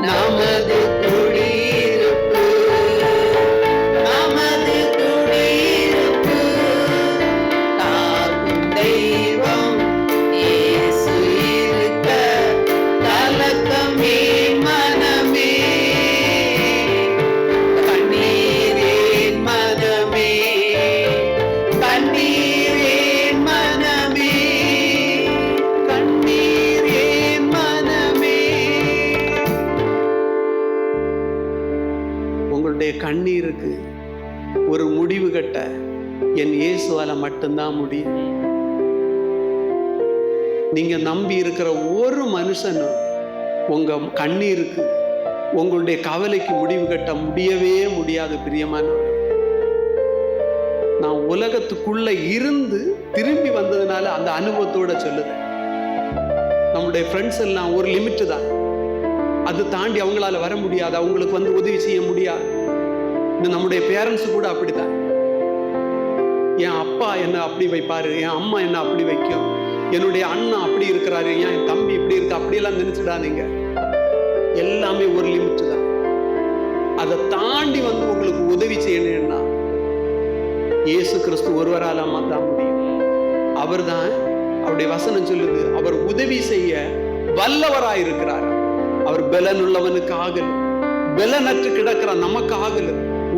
நமது குடியிருப்பு, நமது குடியிருப்பு, காக்கும் தெய்வம் இயேசு இருக்க கலக்கமேன் மனமே, கண்ணீரேன் மனமே, கண்ணீரேன் மனமே, கண்ணீரேன் மனமே. உங்களுடைய கண்ணீருக்கு ஒரு முடிவு கட்ட என் இயேசுவால மட்டும்தான் முடியும். நீங்க நம்பி இருக்கிற ஒரு மனுஷனும் உங்க கண்ணீருக்கு, உங்களுடைய கவலைக்கு முடிவு கட்ட முடியவே முடியாது. பிரியமானவர், நான் உலகத்துக்குள்ள இருந்து திரும்பி வந்ததுனால அந்த அனுபவத்தோட சொல்லுறேன். நம்முடைய ஃப்ரெண்ட்ஸ் எல்லாம் ஒரு லிமிட்டு தான், அது தாண்டி அவங்களால வர முடியாது, அவங்களுக்கு உதவி செய்ய முடியாது. நம்முடைய பேரண்ட்ஸு கூட அப்படிதான். என் அப்பா என்ன அப்படி வைப்பாரு, என் அம்மா என்ன அப்படி வைக்கும், என்னுடைய அண்ணன் அப்படி இருக்கிறாரு, என் தம்பி இப்படி இருக்கு, அப்படியெல்லாம் நினைச்சிடாதீங்க. எல்லாமே ஒரு லிமிட் தான். அதை தாண்டி உங்களுக்கு உதவி செய்யணும்னா இயேசு கிறிஸ்து ஒருவரால் தான் முடியும். அவர் தான், அவருடைய வசனம் சொல்லுது, அவர் உதவி செய்ய வல்லவராயிருக்கிறார். அவர் பலனுள்ளவனுக்கு ஆகல, பலனற்று கிடக்கிற நமக்கு ஆகல,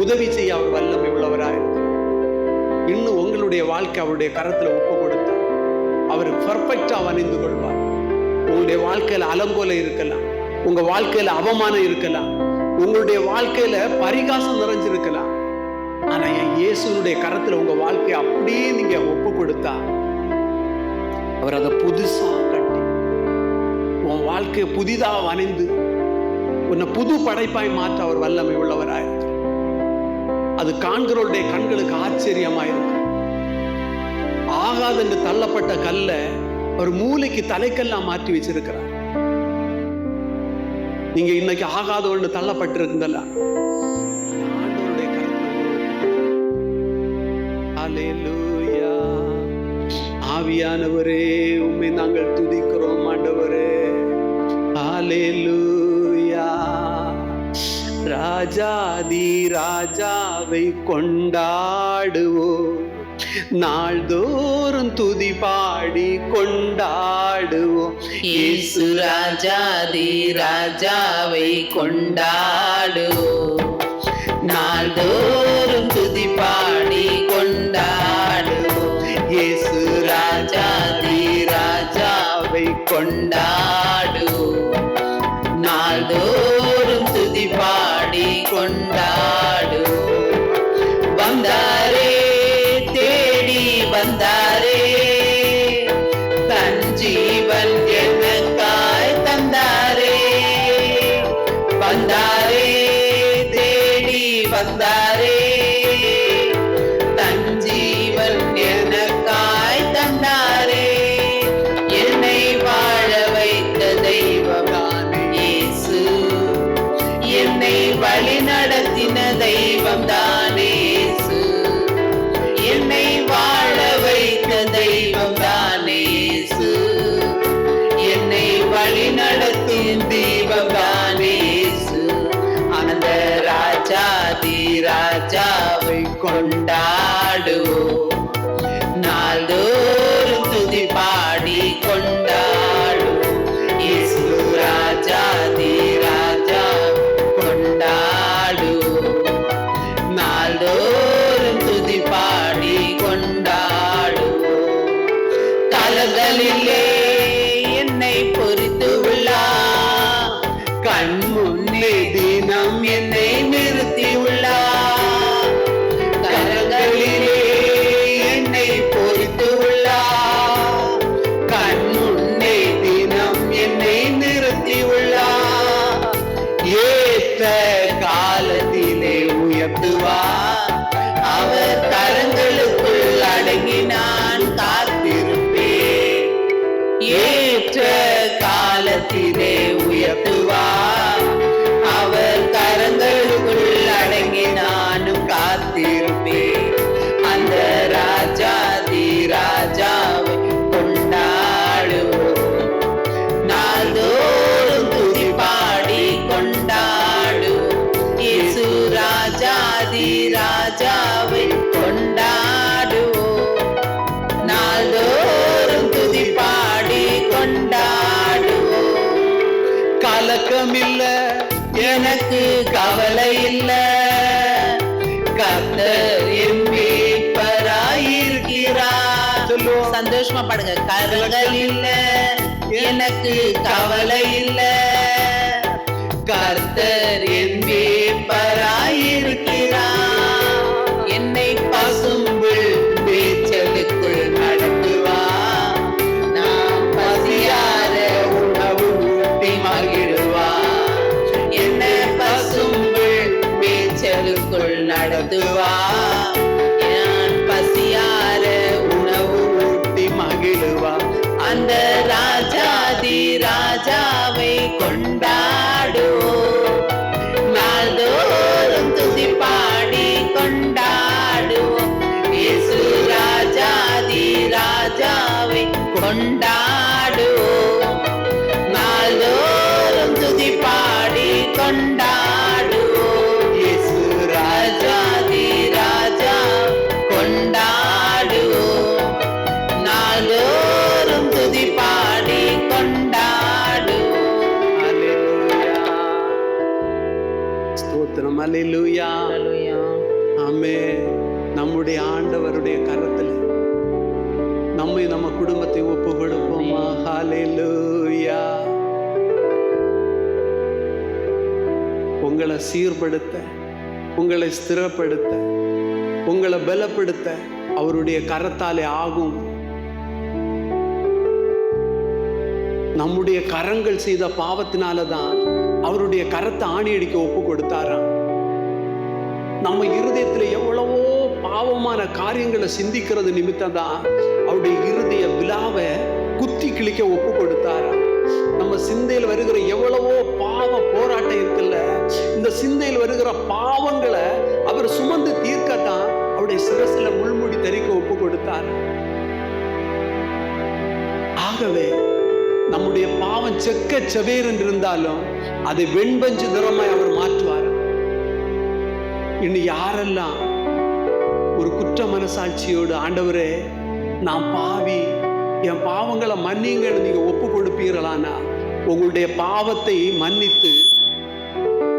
உதவி செய்ய அவர் வல்லமை உள்ளவராயிருக்கிறார். இன்னும் உங்களுடைய வாழ்க்கை அவருடைய கரத்துல ஒப்பு கொடுத்தா அவர் பர்ஃபெக்டா வணிந்து கொள்வார். உங்களுடைய வாழ்க்கையில அலங்கோல இருக்கலாம், உங்க வாழ்க்கையில அவமானம் இருக்கலாம், உங்களுடைய வாழ்க்கையில பரிகாசம் நிறைஞ்சிருக்கலாம். ஆனா என் இயேசுனுடைய கரத்துல உங்க வாழ்க்கையை அப்படியே நீங்க ஒப்பு கொடுத்தா அவர் அதை புதுசா கட்டி உன் வாழ்க்கையை புதிதா வணைந்து உன்னை புது படைப்பாய் மாற்ற அவர் வல்லமை உள்ளவராயிருக்கு. அது காண்கிறவருடைய கண்களுக்கு ஆச்சரியமாயிருக்கு. ஆகாதென்று தள்ளப்பட்ட கல்ல ஒரு மூளைக்கு தலைக்கல்லா மாற்றி வச்சிருக்கிறார். நீங்க இன்னைக்கு ஆகாத ஒன்று தள்ளப்பட்டிருக்குங்களா? ஆண்டவருடைய அல்லேலூயா. ஆவியானவரே உம்மை நாங்கள் துதிக்கிறோம் ஆண்டவரே. அல்லேலூயா. ராஜாதி ராஜாவை கொண்டாடுவோம், நாள்தோறும் துதி பாடி கொண்டாடுவோம். இயேசு ராஜாதி ராஜாவை கொண்டாடுவோம், நாள்தோறும் துதி பாடி கொண்டாடுவோம். இயேசு ராஜாதி ராஜாவை கொண்டாடுவோம், நாள்தோறும் துதி பாடி கொண்டாடுவோம். வந்தாரே, தேடி வந்தாரே, தன் ஜீவன் எனக்காய் தந்தாரே. வந்தாரே, தேடி வந்தாரே, தன் ஜீவன் எனக்காய் தந்தாரே. என்னை வாழ வைத்த தெய்வம்தான் இயேசு, என்னை வழி நடத்தின தெய்வம்தான் இயேசு, என்னை வாழ வைத்த தெய்வம்தான் இயேசு, என்னை வழி நடத்தும் தெய்வம்தான் இயேசு. அந்த ராஜாதி ராஜாவை கொண்டாடுவோம், நாள்தோறும் துதி பாடி கொண்டாடுவோம். இயேசு ராஜாதி ராஜா கொண்டாடுவோம், நாள்தோறும் துதி பாடி கொண்டாடுவோம். காலங்களிலே என்னை பொறித்து உள்ளார், கண் முன்னே தினம் என்னை நிறுத்தி உள்ளார். கரங்களிலே என்னை பொறித்து உள்ளார், கண் முன்னே தினம் என்னை நிறுத்தி உள்ளார். ஏற்ற காலத்திலே உயர்த்துவார், அவர் கரங்களுக்குள் அடங்கி நான் காத்திருப்பேன். ஏற்ற காலத்திலே உயர்த்துவார், அவர் கரங்களுக்குள் அடங்கி நானும் காத்திருப்பேன். அந்த ராஜாதி ராஜாவை கொண்டாடுவோம், நாள்தோறும் துதி பாடி கொண்டாடுவோம். இயேசு ராஜாதி ராஜாவை கொண்டாடுவோம், நாள்தோறும் துதி பாடி கொண்டாடுவோம். கலக்கமில்ல, எனக்கு கவலை இல்ல, கர்த்தர் என் மீட்பராயிருக்கிறார். சொல்லுவோம். சந்தோஷமா பாடுங்க. கரங்கள் இல்ல, எனக்கு கவலை இல்ல, கர்த்தர் என் மீட்பராயிருக்கிறார். என்னை பசும்புல் மேய்ச்சலுக்குள் நடத்துவார், நான் பசியார உணவு ஊட்டி மகிழ்வார். என்னை பசும்புல் மேய்ச்சலுக்குள் நடத்துவார், நான் பசியார உணவு ஊட்டி மகிழ்வார். அந்த ராஜாதி ராஜாவை கொண்டாடுவோம், நாள்தோறும் துதி பாடி கொண்டாடுவோம். இயேசு ஸ்தோத்திரம். அல்லேலூயா. ஹalleluya. ஆமென். நம்முடைய ஆண்டவருடைய கரத்தில் நம்மை நம்ம குடும்பத்தை ஒப்பு கொடுப்போமா? ஹalleluya. உங்களை சீர்படுத்த, உங்களை ஸ்திரப்படுத்த, உங்களை பலப்படுத்த அவருடைய கரத்தாலே ஆகும். நம்முடைய கரங்கள் செய்த பாவத்தினால தான் அவருடைய கரத்தை ஆணி அடிக்க ஒப்பு கொடுத்தாராம். நம்ம இருதயத்துல எவ்வளவோ பாவமான காரியங்களை சிந்திக்கிறது நிமித்தம் தான் அவருடைய இருதய விழாவை குத்தி கிழிக்க ஒப்பு கொடுத்தாராம். நம்ம சிந்தையில் வருகிற எவ்வளவோ பாவ போராட்டம் இருக்குல்ல, இந்த சிந்தையில் வருகிற பாவங்களை அவர் சுமந்து தீர்க்கத்தான் அவருடைய சிரசில முள்முடி தரிக்க ஒப்பு கொடுத்தார். ஆகவே நம்முடைய பாவம் செக்க செவேர் என்று இருந்தாலும் அதை வெண்பஞ்சு நிறமாய் அவர் மாற்றுவார். இனி யாரெல்லாம் ஒரு குற்ற மனசாட்சியோடு, ஆண்டவரே நான் பாவி, என் பாவங்களை மன்னிங்கன்னு நீங்க ஒப்பு கொடுப்பீர்களானா, உங்களுடைய பாவத்தை மன்னித்து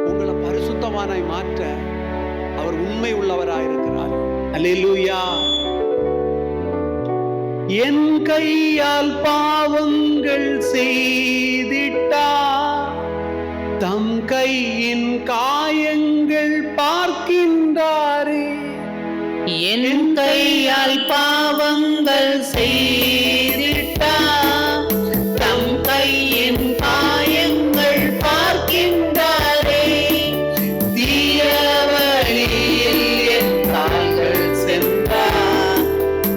உங்களை பரிசுத்தமானாய் மாற்ற அவர் உண்மை உள்ளவராயிருக்கிறார். அல்லேலூயா. என் கையால் பாவங்கள் செய்திட்டா தம் கையின் காயங்கள் பார்க்கின்றாரே. என் கையால் பாவங்கள் செய்திட்டா தம் கையின் காயங்கள் பார்க்கின்றாரே. தீய வழியில் என் கால்கள் சென்றா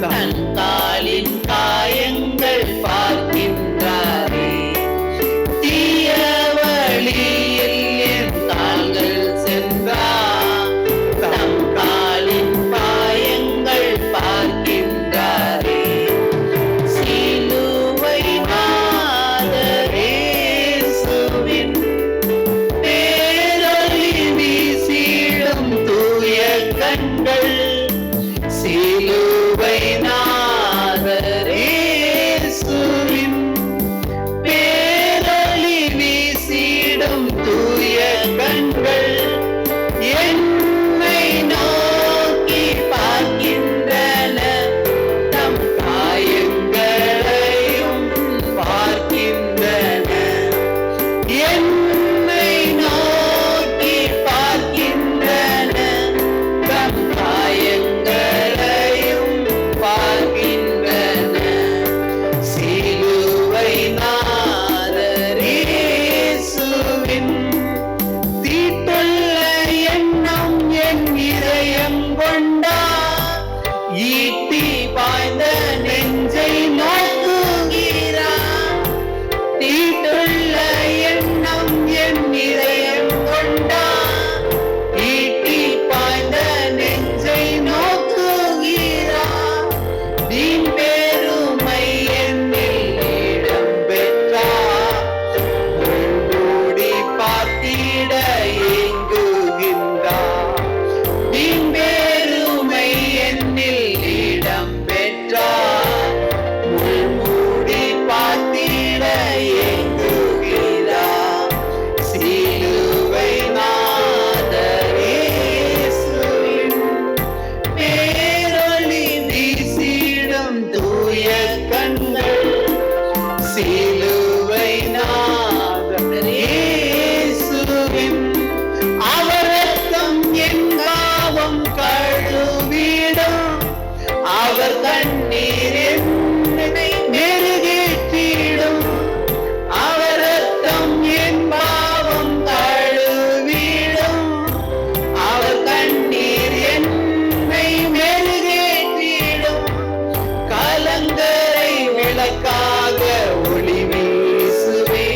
தன் காலின் காயங்கள் பார்க்கின்றாரே. தீய வழியில் என் கால்கள் சென்றா தம் காலின் காயங்கள் பார்க்கின்றாரே. சிலுவை நாதரேசுவின் பேரொளி வீசிடும் தூய கண்கள். சிலுவை நாதரேசுவின் பேரொளி வீசிடும் தூய கண்கள் என்னை நோக்கி பார்க்கின்றன. தம் காயங்களையும் பார்க்கின்றன. என்னை நோக்கி பார்க்கின்றன. தம் காயங்களையும் பார்க்கின்றன. சிலுவை நாதரேசுவின் தீட்டுள்ள எண்ணம் என் இதயம் கொண்டா ஈட்டி பாய்ந்த நெஞ்சை நோக்குகிறார். தீட்டுள்ள எண்ணம் என் இதயம் கொண்டா ஈட்டி பாய்ந்த நெஞ்சை நோக்குகிறார். வீண் பெருமை என்னில் இடம் பெற்றார். முள்மூடி பார்த்திட ஏங்குகின்றார். வீண் பெருமை என்னில் இடம் பெற்றார். முள்மூடி பார்த்திட ஏங்குகிறார். சிலுவை நாதரேசுவின் பேரொளி வீசிடும் தூய கண்கள். சிலுவை நாதரேசுவின் அவர் ரத்தம் என் பாவம் கழுவிடும். அவர் கண்ணீர் என்னை மெருகேற்றிடும். அவர் ரத்தம் என் பாவம் கழுவிடும். அவர் கண்ணீர் என்னை மெருகேற்றிடும். கலங்கரை விளக்காக ஒளி வீசுவே.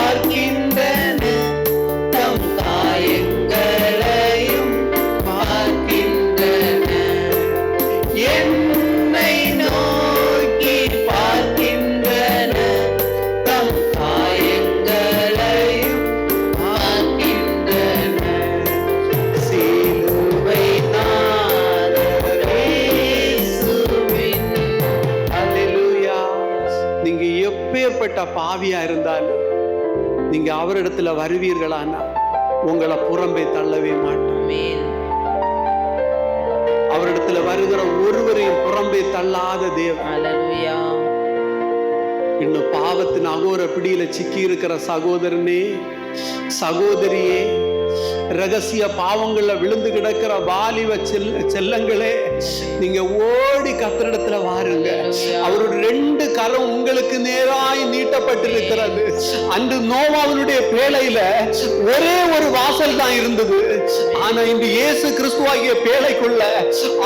பார்க்கின்றன, தம் காயங்களையும் பார்க்கின்றன. என்னை நோக்கி பார்க்கின்றன, தம் காயங்களையும் பார்க்கின்றன. சிலுவை நாதர் இயேசுவின். அல்லேலூயா. நீங்க எப்பேற்பட்ட பாவியா இருந்தாலும் நீங்க அவரிடத்துல வருவீர்களானா உங்களை புறம்பே தள்ளவே மாட்டோம். ஆமென். அவரிடத்துல வருகிற ஒருவரையும் புறம்பே தள்ளாத தேவன். ஹல்லேலூயா. இன்னும் பாவத்தின் அகோர பிடியில சிக்கி இருக்கிற சகோதரனே, சகோதரியே, ரகசிய பாவங்கள்ல விழுந்து கிடக்கிற வாலிப செல்லங்களே, நீங்க ஓடி கர்த்தரிடத்துல வாருங்க. அவருடைய 2 கரம் உங்களுக்கு நேராய் நீட்டப்பட்டிருக்கிறது. அன்று நோவாவினுடைய பேழையில ஒரே ஒரு வாசல் தான் இருந்தது. ஆனா இன்று இயேசு கிறிஸ்துவாகிய பேழைக்குள்ள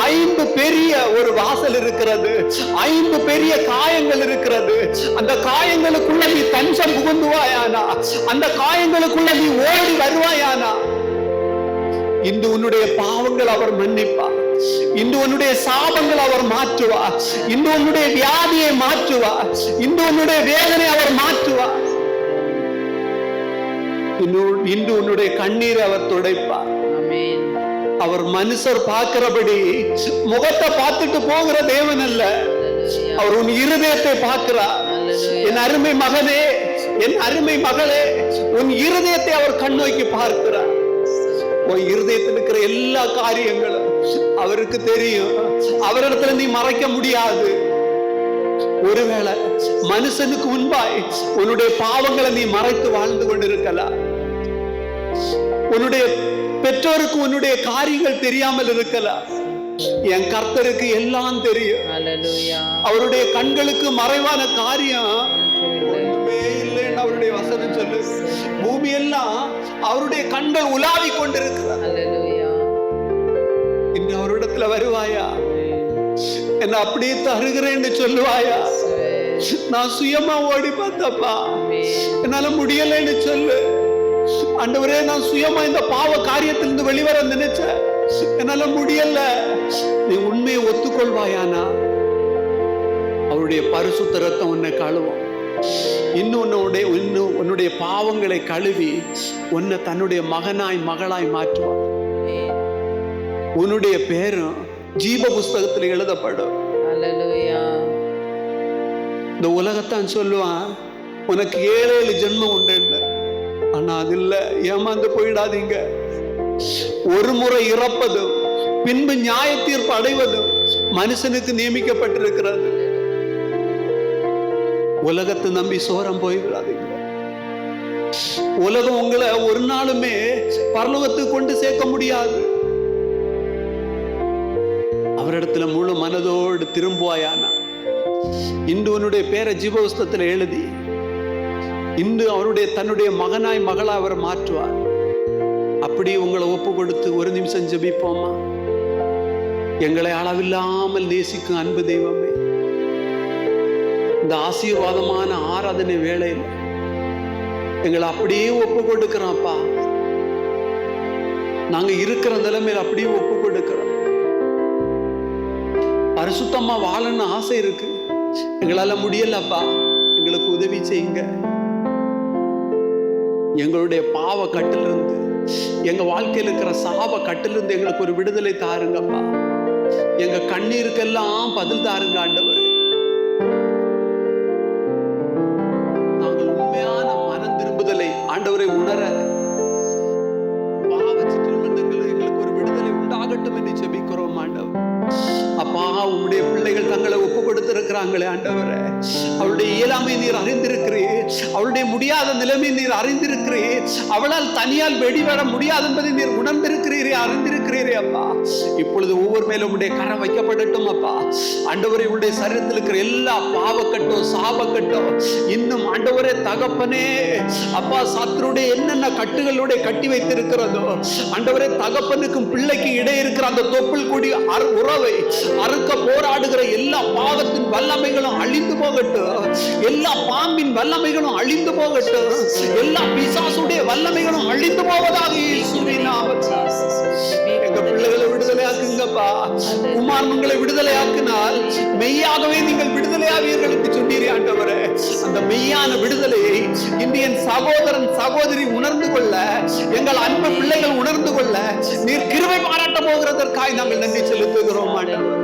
5 பெரிய ஒரு வாசல் இருக்கிறது. 5 பெரிய காயங்கள் இருக்கிறது. அந்த காயங்களுக்குள்ள நீ தஞ்சம் புகுந்துவாயானா, அந்த காயங்களுக்குள்ள நீ ஓடி வருவாயானா, இன்று உன்னுடைய பாவங்கள் அவர் மன்னிப்பார். இன்று உன்னுடைய சாபங்கள் அவர் மாற்றுவார். இன்று உன்னுடைய வியாதியை மாற்றுவார். இன்று உன்னுடைய வேதனை அவர் மாற்றுவார். இன்று உன்னுடைய கண்ணீரை அவர் துடைப்பார். ஆமென். அவர் மனுஷர் பார்க்கிறபடி முகத்தை பார்த்துட்டு போகிற தேவன் அல்ல. அவர் உன் இருதயத்தை பார்க்கிறார். என் அருமை மகனே, என் அருமை மகளே, உன் இருதயத்தை அவர் கண்ணோக்கி பார்க்கிறார். உன் இருதயத்தில் இருக்கிற எல்லா காரியங்களும் அவருக்கு தெரியும். அவரிடத்துல நீ மறைக்க முடியாது. ஒருவேளை மனுஷனுக்கு முன்பாய் உன்னுடைய பாவங்களை நீ மறைத்து வாழ்ந்து கொண்டிருக்கலாம். உன்னுடைய பெற்றோருக்கு உன்னுடைய காரியங்கள் தெரியாமல் இருக்கலாம். என் கர்த்தருக்கு எல்லாம் தெரியும். ஹல்லேலூயா. அவருடைய கண்களுக்கு மறைவான காரியம் ஒன்றுமே இல்லைன்னு அவருடைய வசனம் சொல்லு. பூமி எல்லாம் அவருடைய கண்கள் உலாவி கொண்டிருக்கிறார். ஹல்லேலூயா. இன்று அவரிடத்துல வருவாயா? என்ன அப்படியே தருகிறேன்னு சொல்லுவாயா? நான் சுயமா ஓடி பார்த்தப்பா, என்னால முடியலைன்னு சொல்லு. ஆண்டவரே, நான் சுயமா இந்த பாவ காரியத்திலிருந்து வெளிவர நினைச்சேன், என்னால முடியல. நீ உண்மையை ஒத்துக்கொள்வாயானா அவருடைய பரிசுத்த ரத்தம் உன்னை கழுவும். இன்னும் உன்னுடைய பாவங்களை கழுவி உன்னை தன்னுடைய மகனாய் மகளாய் மாற்றுவார். உன்னுடைய பேரும் ஜீவ புஸ்தகத்தில் எழுதப்படும். ஹல்லேலூயா. இந்த உலகத்தான் சொல்லுவான் உனக்கு 7 ஜென்மம் உண்டு. ஆனா அது இல்ல. ஏமாந்து போயிடாதீங்க. ஒரு முறை இறப்பதும் பின்பு நியாய தீர்ப்பு அடைவதும் மனுஷனுக்கு நியமிக்கப்பட்டிருக்கிறது. உலகத்தை நம்பி சோரம் போயிடாதீங்க. உலகம் உங்களை ஒரு நாளுமே பரலோகத்துக்கு கொண்டு சேர்க்க முடியாது. அவரிடத்துல முழு மனதோடு திரும்புவாயானா இன்று உன்னுடைய பேரை ஜீவபுஸ்தகத்துல எழுதி இன்று அவருடைய தன்னுடைய மகனாய் மகளா அவர் மாற்றுவார். அப்படி உங்களை ஒப்பு கொடுத்து ஒரு நிமிஷம் ஜெபிப்போமா? எங்களை அளவில்லாமல் நேசிக்கும் அன்பு தெய்வமே, இந்த ஆசீர்வாதமான ஆராதனை வேளையில் எங்களை அப்படியே ஒப்பு கொடுக்கிறோம்ப்பா. நாங்க இருக்கிற நிலைமையில் அப்படியே ஒப்பு கொடுக்கிறோம். பரிசுத்தமா வாழன்னு ஆசை இருக்கு, எங்களால முடியலப்பா. எங்களுக்கு உதவி செய்யுங்க. எங்களுடைய பாவ கட்டிலிருந்து, எங்க வாழ்க்கையில் இருக்கிற சாப கட்டிலிருந்து எங்களுக்கு ஒரு விடுதலை தாருங்கப்பா. எங்க கண்ணீருக்கெல்லாம் பதில் தாருங்க ஆண்டவர். நாங்கள் உண்மையான மனம் திரும்புதலை ஆண்டவரை உணர பாவ சிற்றின்பங்கள் எங்களுக்கு ஒரு விடுதலை உண்டாகட்டும் என்று ஜெபிக்கிறோம் ஆண்டவர். அப்பா, உம்முடைய பிள்ளைகள் தங்களை ஒப்பு கொடுத்திருக்கிறாங்களே ஆண்டவரே, அவருடைய இயலாமை நீர் அறிந்திருக்கிறீர், அவருடைய முடியாத நிலைமை நீர் அறிந்திருக்கிறீர். அவளால் தனியால் வெளிவர முடியாது என்பதை நீர் உணர்ந்திருக்கிறீரே, அறிந்திருக்கிறீரே அப்பா. இப்பொழுது ஒவ்வொரு மேலும் உடைய கரம் வைக்கப்படட்டும் அப்பா. ஆண்டவரே, உடைய சரீரத்தில் இருக்கிற எல்லா பாவக்கட்டும் சாபக்கட்டும் இன்னும் ஆண்டவரே தகப்பனே அப்பா சத்துருடைய என்னென்ன கட்டுகளோட கட்டி வைத்திருக்கிறதோ ஆண்டவரே, தகப்பனுக்கும் பிள்ளைக்கு இடையே இருக்கிற அந்த தொப்புள் கூடி உறவை அறுக்க போராடுகிற எல்லா பாவத்தின் வல்லமைகளும் அழிந்து போகட்டும். எல்லா பாம்பின் வல்லமைகளும் அழிந்து போகட்டும். எல்லா பிசாசுடைய வல்லமைகளும் அழிந்து போவதாக இயேசுவின் நாமத்தில். எங்க பிள்ளைகளை விடுதலையாக்குங்கப்பா. குமாரன்களை விடுதலையாக்கினால் மெய்யாகவே நீங்கள் விடுதலையாவீர்கள் என்று சொன்னீரே ஆண்டவரே. அந்த மெய்யான விடுதலையை இந்தியன் சகோதரன் சகோதரி உணர்ந்து கொள்ள, எங்கள் அன்பு பிள்ளைகள் உணர்ந்து கொள்ள நீர் கிருபை பாராட்ட போகிறதற்காக நாங்கள் நன்றி செலுத்துகிறோம் ஆண்டவரே.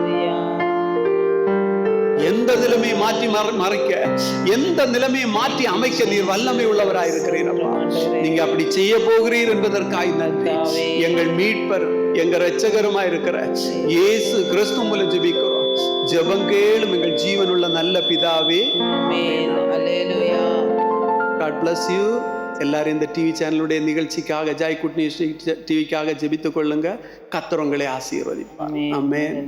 எந்த நிலைமையை மாற்றி மறைக்க, எந்த நிலைமையை மாற்றி அமைக்க நீர் வல்லமை உள்ளவராயிருக்கிறீர் அப்பா. நீங்க அப்படி செய்ய போகிறீர் என்பதற்காக நன்றி. எங்கள் மீட்பர் எங்க இரட்சகருமா இருக்கிற இயேசு கிறிஸ்து மூலம் ஜெபிக்கிறோம். ஜெபம் கேளும் எங்கள் ஜீவனுள்ள நல்ல பிதாவே. God bless you. எல்லாரும் இந்த டிவி சேனலுடைய நிகழ்ச்சிக்காக, ஜாய் குட் நியூஸ் டிவிக்காக ஜெபித்துக் கொள்ளுங்க. கர்த்தர் உங்களை ஆசீர்வதிப்பார். ஆமென்.